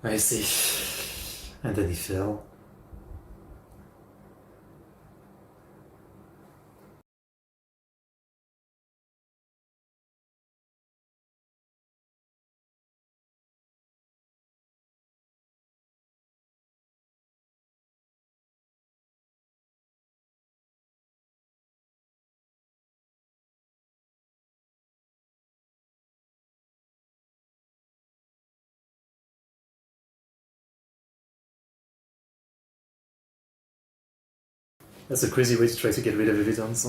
I see. And then he fell. That's a crazy way to try to get rid of evidence.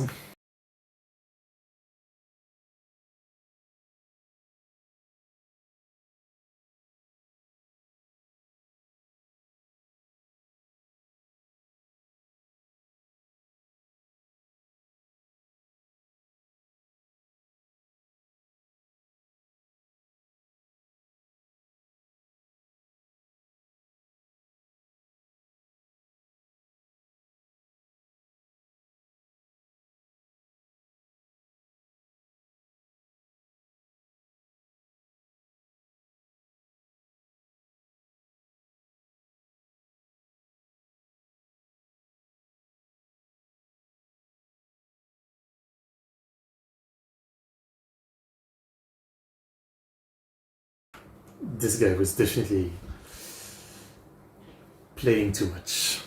this guy was definitely playing too much.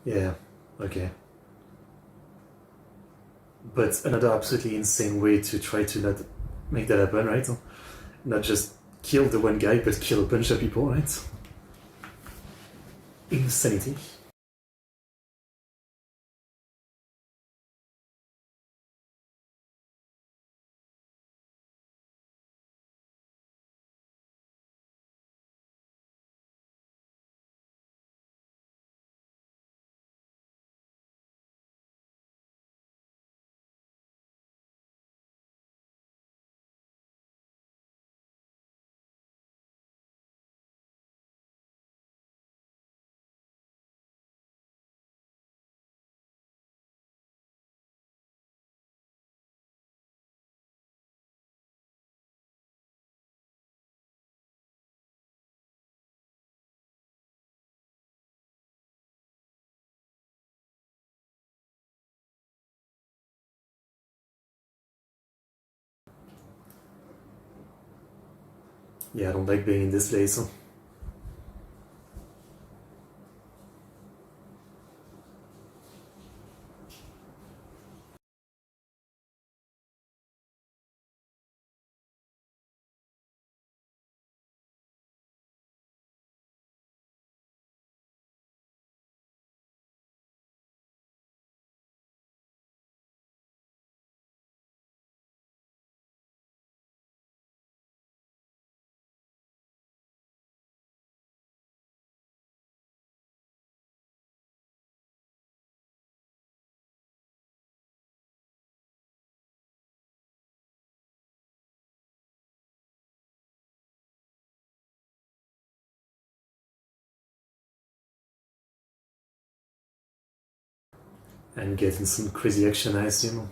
Yeah, okay. But another absolutely insane way to try to not make that happen, right? Not just kill the one guy, but kill a bunch of people, right? Insanity. Yeah, I don't like being in this place. And getting some crazy action, I assume.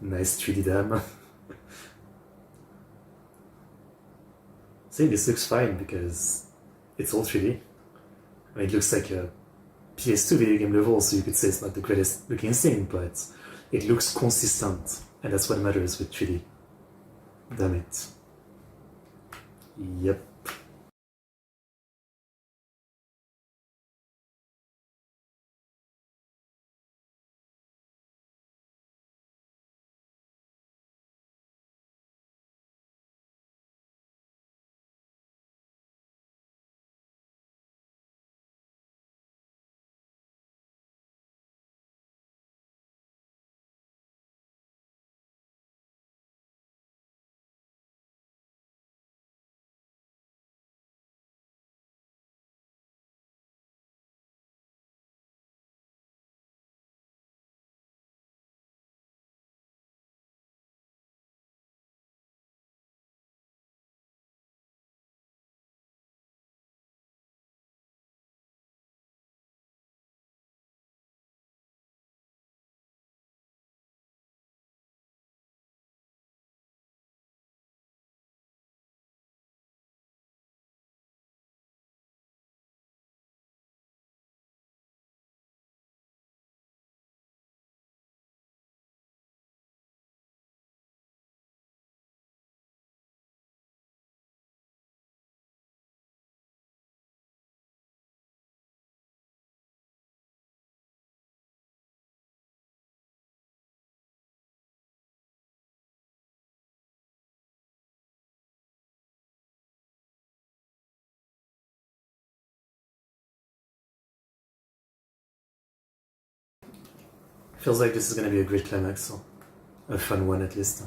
Nice 3D dam. See, this looks fine because it's all 3D. I mean, it looks like a PS2 video game level, so you could say it's not the greatest looking thing, but it looks consistent, and that's what matters with 3D. Damn it. Yep. Feels like this is gonna be a great climax, so a fun one at least.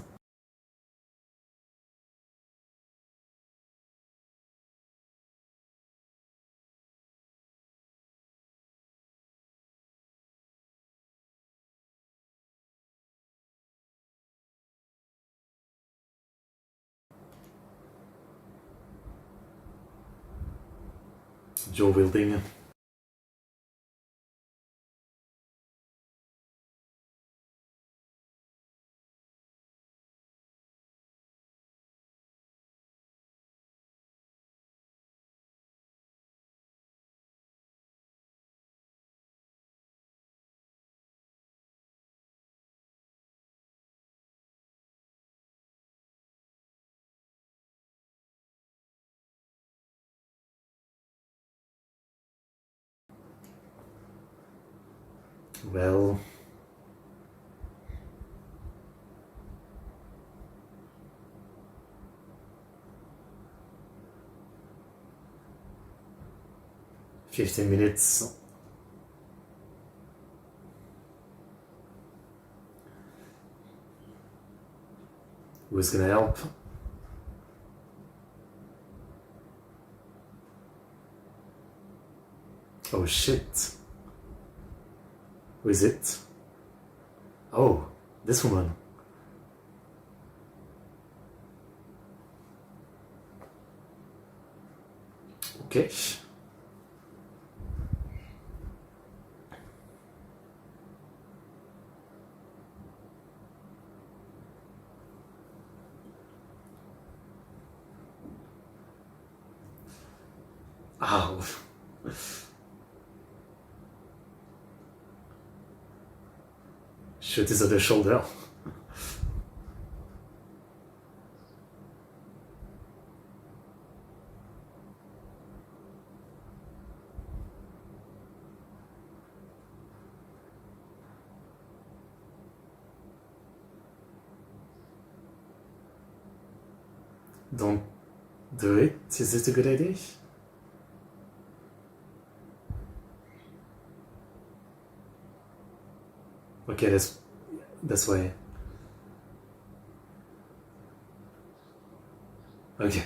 Jaw wielding. Well, $15. Who's gonna help? Oh shit. Who is it? Oh, this woman. Okay. Ow. Shoot is at the shoulder. Don't do it. Is it a good idea? Okay, that's why. Okay.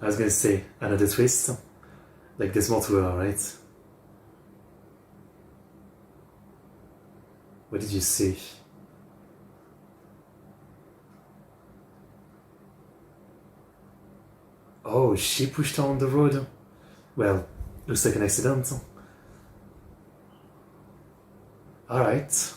I was gonna say another twist. Like there's more to her, right? What did you say? Oh, she pushed her on the road. Well, looks like an accident. Alright.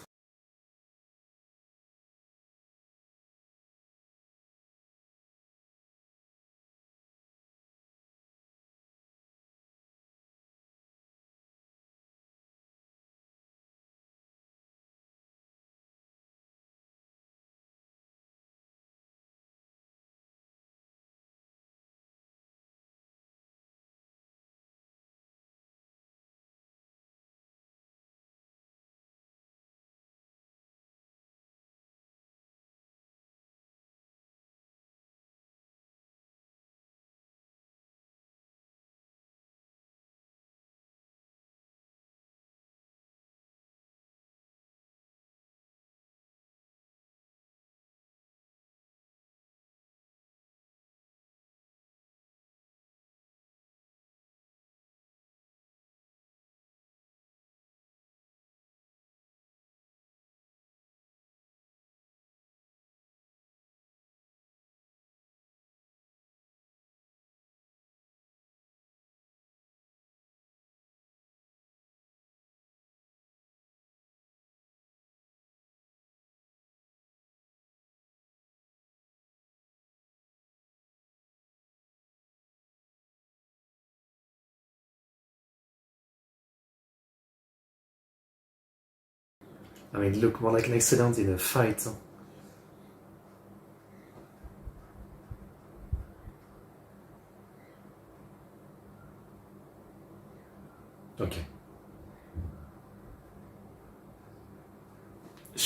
I mean, look more like an accident in a fight. Okay.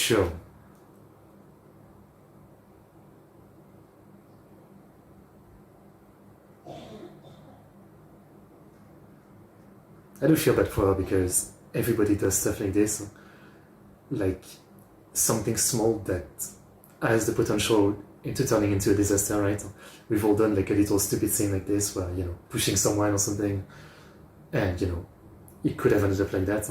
sure. I do feel bad for her because everybody does stuff like this. Like something small that has the potential into turning into a disaster, right? We've all done like a little stupid thing like this where, pushing someone or something, and, it could have ended up like that.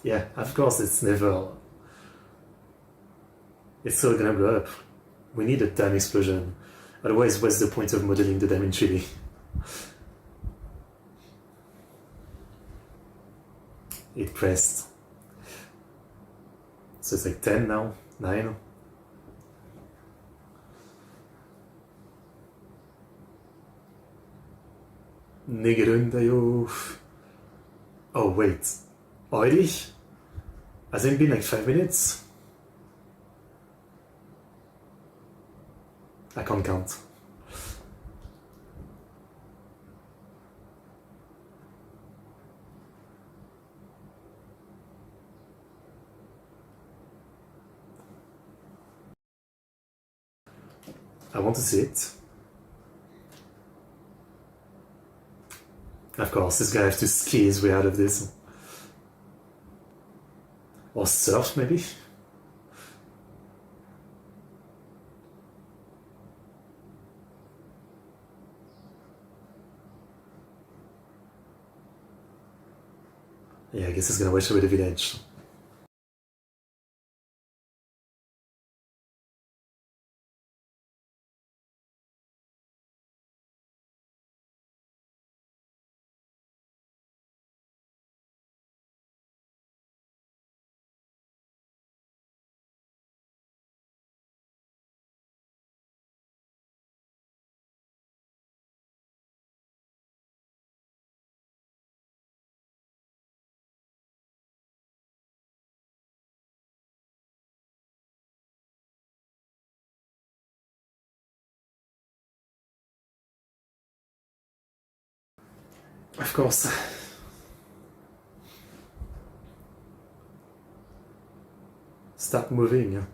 Yeah, of course, it's still gonna blow up. We need a damn explosion. Otherwise, what's the point of modeling the damage really? It pressed. So it's like 10 now? 9? Negerundayo. Oh, wait. Already? Has it been like 5 minutes? I can't count. I want to see it. Of course, this guy has to ski his way out of this. Or surf, maybe? Yeah, I guess he's gonna wash away the village. Of course. Stop moving.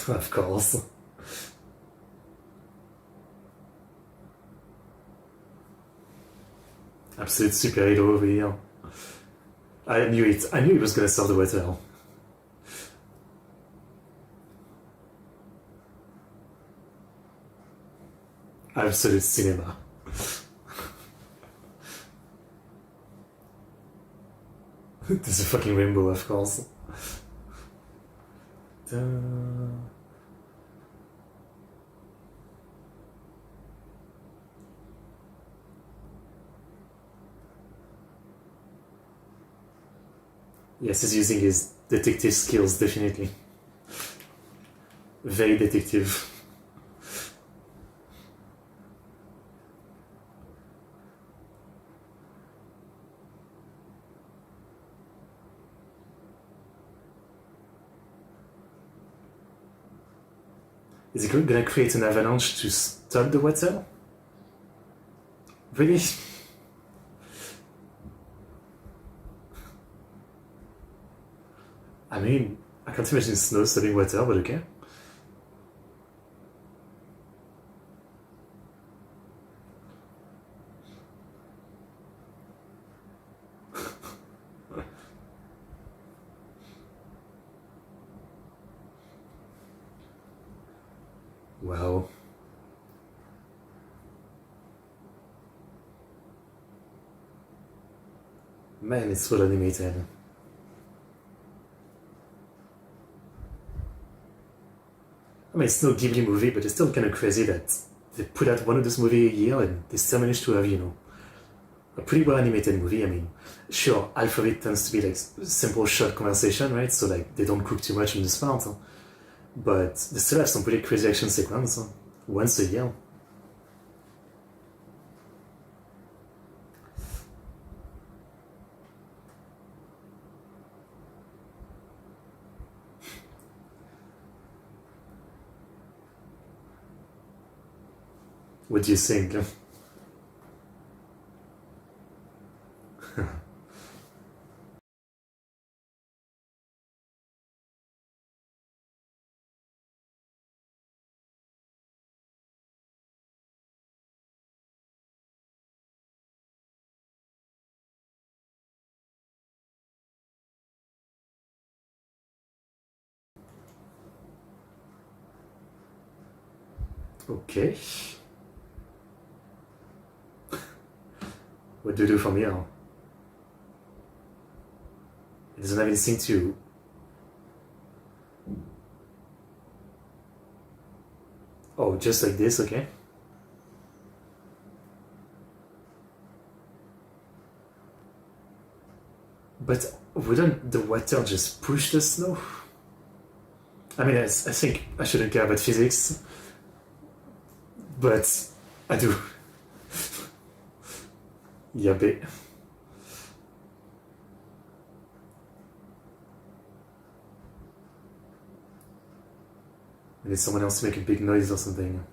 Of course. Absolute superhero over here. I knew it. I knew he was gonna solve the water. Absolute cinema. There's a fucking rainbow, of course. Yes, he's using his detective skills, definitely. Very detective. Is he gonna create an avalanche to stop the water? Really? I mean, I can't imagine snow stopping water, but okay. Wow. Man, it's well animated. I mean, it's no Ghibli movie, but it's still kind of crazy that they put out one of those movies a year and they still manage to have, a pretty well animated movie. I mean, sure, half of it tends to be like simple short conversation, right? So like they don't cook too much in this part, but they still have some pretty crazy action sequence once a year. What do you think? Okay. What do you do from here? It doesn't have anything to. Oh, just like this, okay? But wouldn't the water just push the snow? I mean, I think I shouldn't care about physics, but I do. Yeah, but I need someone else to make a big noise or something.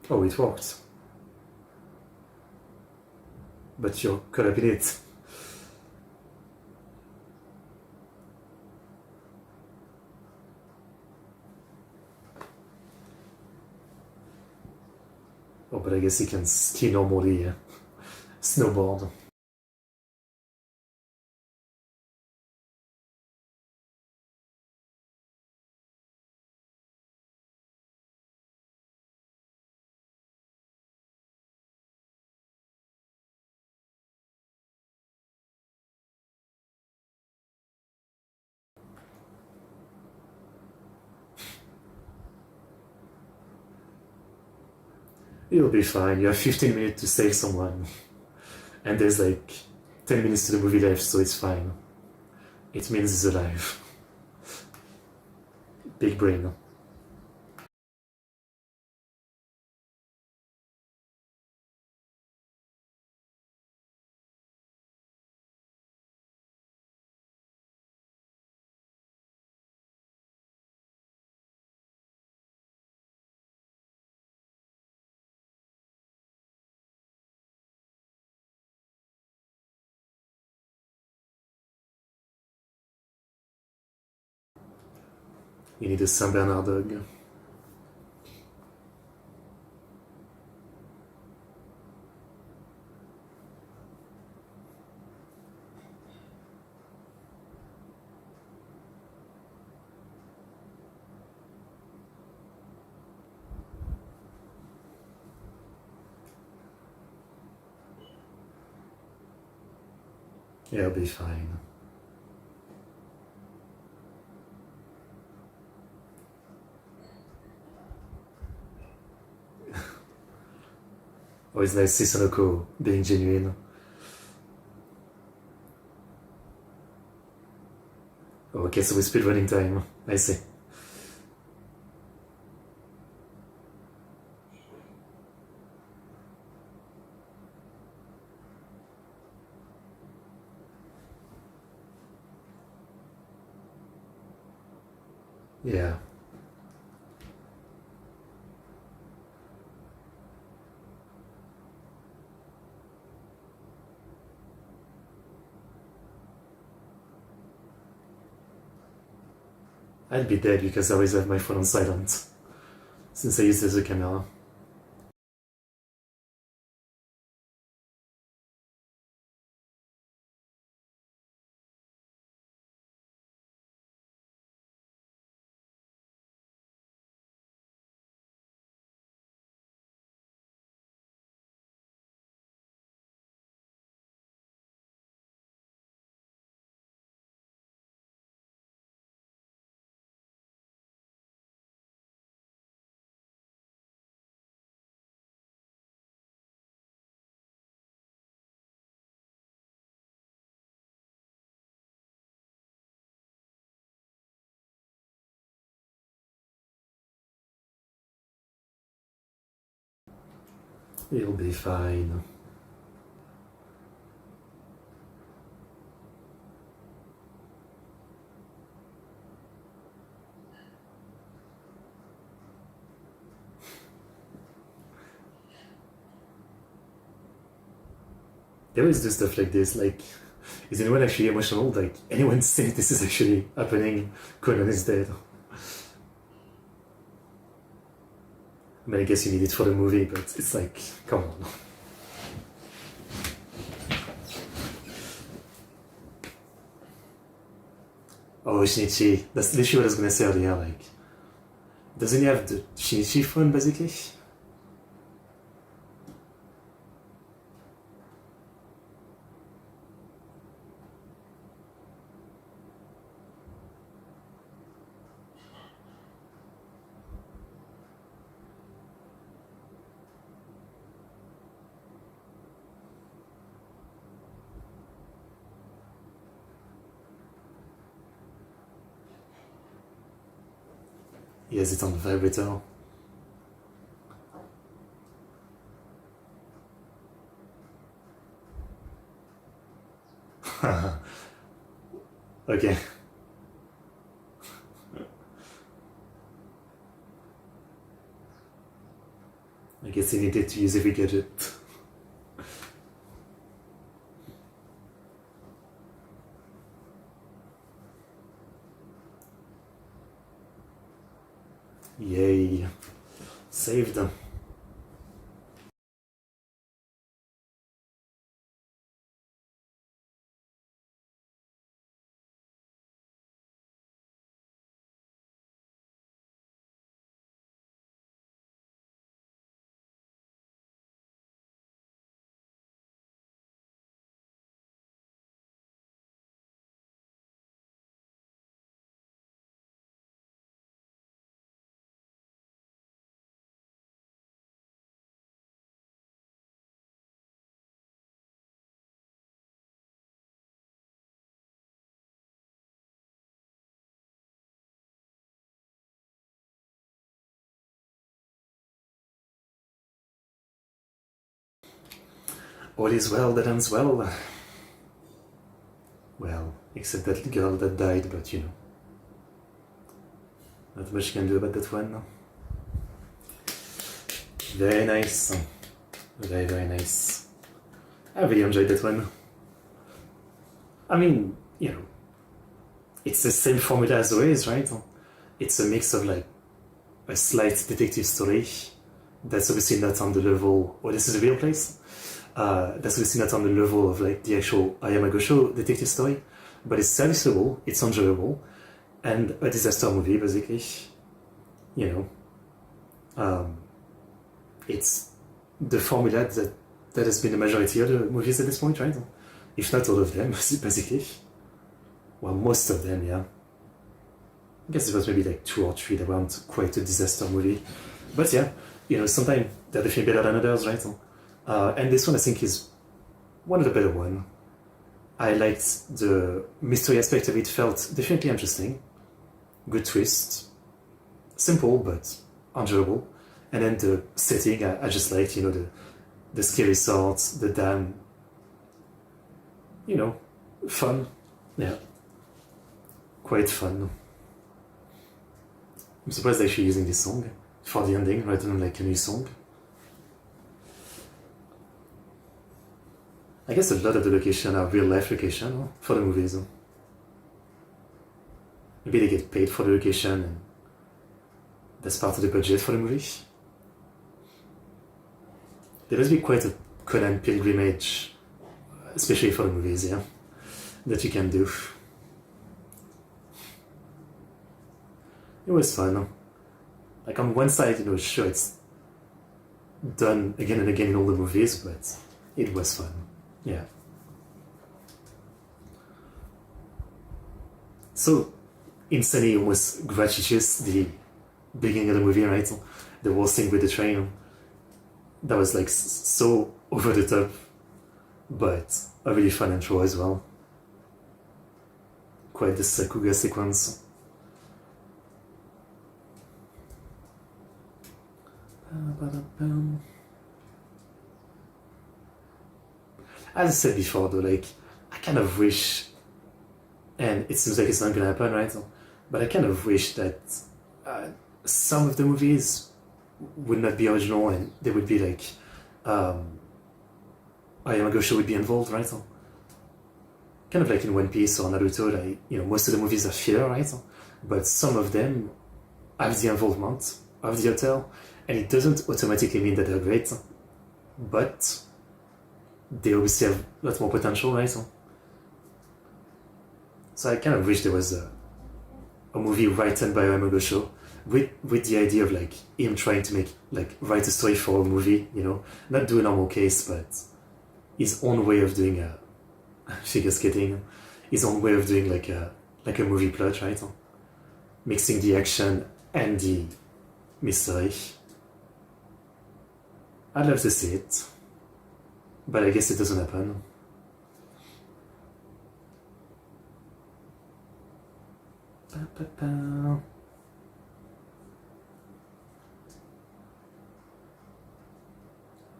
Oh, it worked. But you're caught up in it. Oh, but I guess he can ski normally, snowboard. You'll be fine. You have 15 minutes to save someone. And there's like 10 minutes to the movie left, so it's fine. It means he's alive. Big brain. You need a Saint Bernard dog. Yeah, I'll be fine. Always nice to see Sonoko being genuine. Oh, okay, so we speedrunning time. I see. Yeah. I'd be dead because I always have my phone on silent, since I use it as a camera. You'll be fine. They always do stuff like this, like, is anyone actually emotional? Like, anyone say this is actually happening? Conan is dead. I mean, I guess you need it for the movie, but it's like, come on. Oh, Shinichi. That's literally what I was gonna say earlier, like, doesn't he have the Shinichi phone, basically? He has it on the vibrator. Okay. I guess he needed to use every gadget. Yay. Saved them. All is well that ends well. Well, except that girl that died, but you know. Not much you can do about that one. Very nice. Very, very nice. I really enjoyed that one. I mean, you know, it's the same formula as always, right? It's a mix of like a slight detective story that's obviously not on the level, oh, this is a real place. That's obviously not on the level of like the actual Ayamagosho detective story, but it's serviceable, it's enjoyable, and a disaster movie basically. You know, it's the formula that has been the majority of the movies at this point, right? If not all of them, basically. Well, most of them, yeah. I guess it was maybe like 2 or 3 that weren't quite a disaster movie. But yeah, you know, sometimes they're definitely better than others, right? And this one I think is one of the better ones. I liked the mystery aspect of it, felt definitely interesting. Good twist. Simple, but enjoyable. And then the setting, I just liked, you know, the scary swords, the dam. You know, fun. Yeah. Quite fun. I'm surprised they're actually using this song for the ending rather than like a new song. I guess a lot of the locations are real life locations for the movies. Maybe they get paid for the location and that's part of the budget for the movie. There must be quite a Conan pilgrimage, especially for the movies, yeah, that you can do. It was fun. Like on one side, you know, sure it's done again and again in all the movies, but it was fun. Yeah. So insanely almost gratuitous, the beginning of the movie, right? The whole thing with the train. That was like so over the top, but a really fun intro as well. Quite the Sakuga sequence. as I said before, though, like I kind of wish, and it seems like it's not gonna happen, right? But I kind of wish that uh, some of the movies would not be original and they would be like Yamagosha would be involved, right? So, kind of like in One Piece or Naruto, like, most of the movies are filler, right? But some of them have the involvement of the author, and it doesn't automatically mean that they're great, but they obviously have a lot more potential, right? So I kind of wish there was a movie written by Yamagosha with the idea of like him trying to write a story for a movie, not do a normal case, but his own way of doing figure skating, his own way of doing like a movie plot, right? Mixing the action and the mystery. I'd love to see it, but I guess it doesn't happen.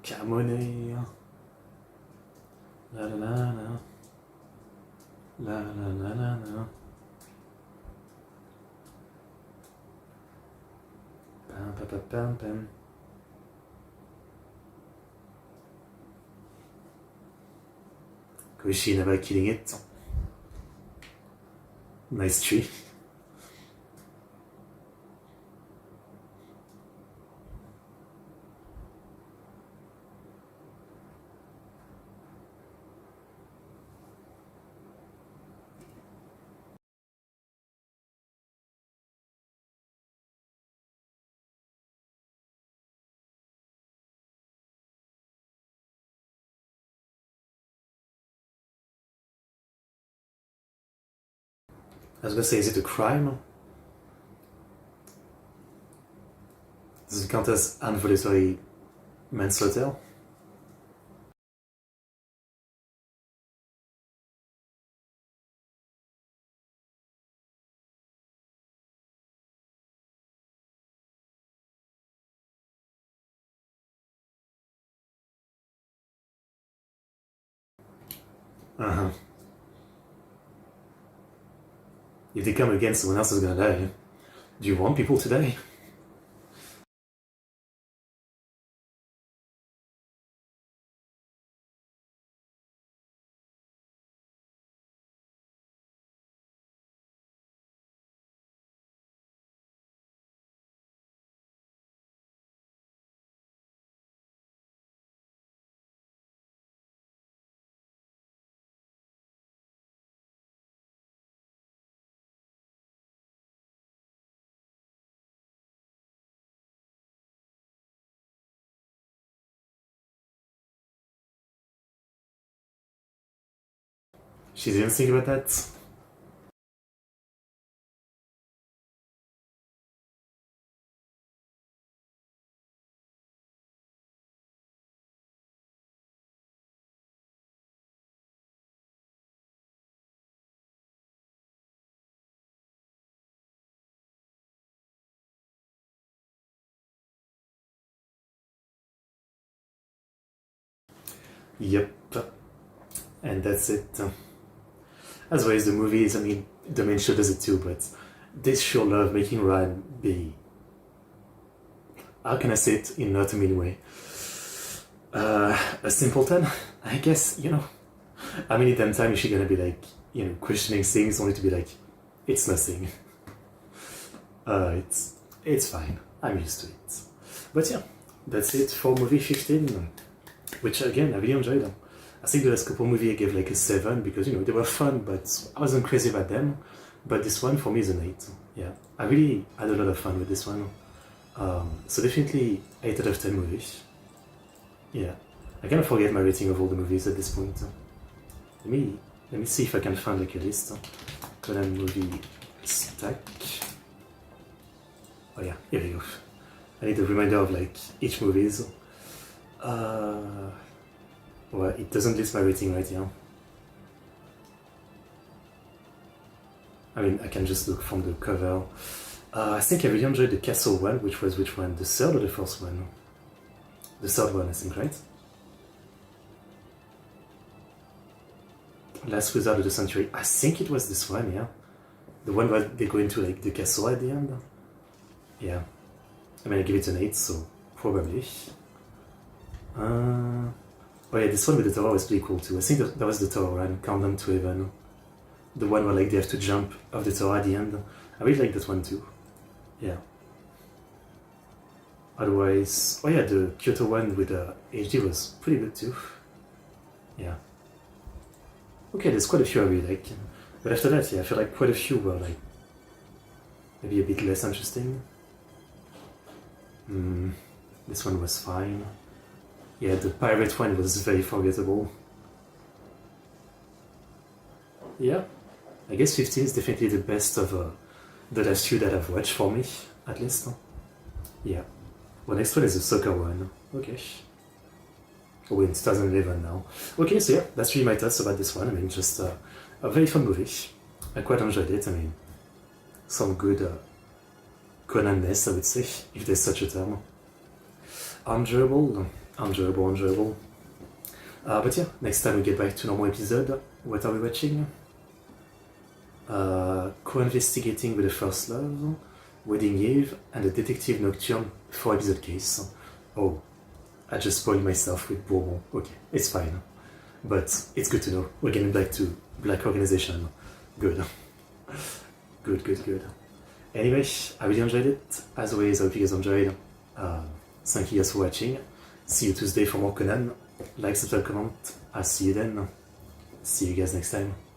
Kamone. La la la la. La la la la la. Pam pam pam pam pam. Koichi never killing it. Nice tree. I was gonna say, is it a crime? Does it count as involuntary manslaughter? Uh-huh. If they come again, someone else is gonna die. Do you want people to die? She didn't think about that? Yep. And that's it. As well as the movies, I mean, the main show does it too, but they sure love making Ryan be, how can I say it in not a mean way? A simpleton, I guess, How many damn times is she gonna be like, questioning things only to be like, it's nothing. It's fine. I'm used to it. But yeah, that's it for movie 15, which again, I really enjoyed them. I think the last couple movies I gave like a 7 because, they were fun, but I wasn't crazy about them. But this one for me is an 8. Yeah, I really had a lot of fun with this one. So definitely 8 out of 10 movies. Yeah, I kind of forget my rating of all the movies at this point. Let me see if I can find like a list. Conan movie stack. Oh yeah, here we go. I need a reminder of like each movies. Well, it doesn't list my rating right here. I mean, I can just look from the cover. I think I really enjoyed the Castle one, which was which one? The third or the first one? The third one, I think, right? Last Wizard of the Century. I think it was this one, yeah. The one where they go into like the castle at the end. Yeah. I mean, I give it an 8, so probably. Oh yeah, this one with the tower was pretty cool too. I think that was the tower and Countdown to Heaven. The one where like they have to jump off the tower at the end. I really like that one too. Yeah. Otherwise, oh yeah, the Kyoto one with the HD was pretty good too. Yeah. Okay, there's quite a few I really like. But after that, yeah, I feel like quite a few were like maybe a bit less interesting. This one was fine. Yeah, the pirate one was very forgettable. Yeah, I guess 15 is definitely the best of the last few that I've watched for me, at least. Yeah. Well, next one is the soccer one. Okay. Oh, we're in 2011 now. Okay, so yeah, that's really my thoughts about this one. I mean, just a very fun movie. I quite enjoyed it. I mean, some good Conan-ness, I would say, if there's such a term. Enjoyable. But yeah, next time we get back to normal episode, what are we watching? Co-investigating with the First Love, Wedding Eve, and the Detective Nocturne 4-episode case. Oh, I just spoiled myself with Bourbon. Okay, it's fine. But it's good to know. We're getting back to Black Organization. Good. Good. Anyway, I really enjoyed it. As always, I hope you guys enjoyed. Thank you guys for watching. See you Tuesday for more Conan. Like, subscribe, comment. I'll see you then. See you guys next time.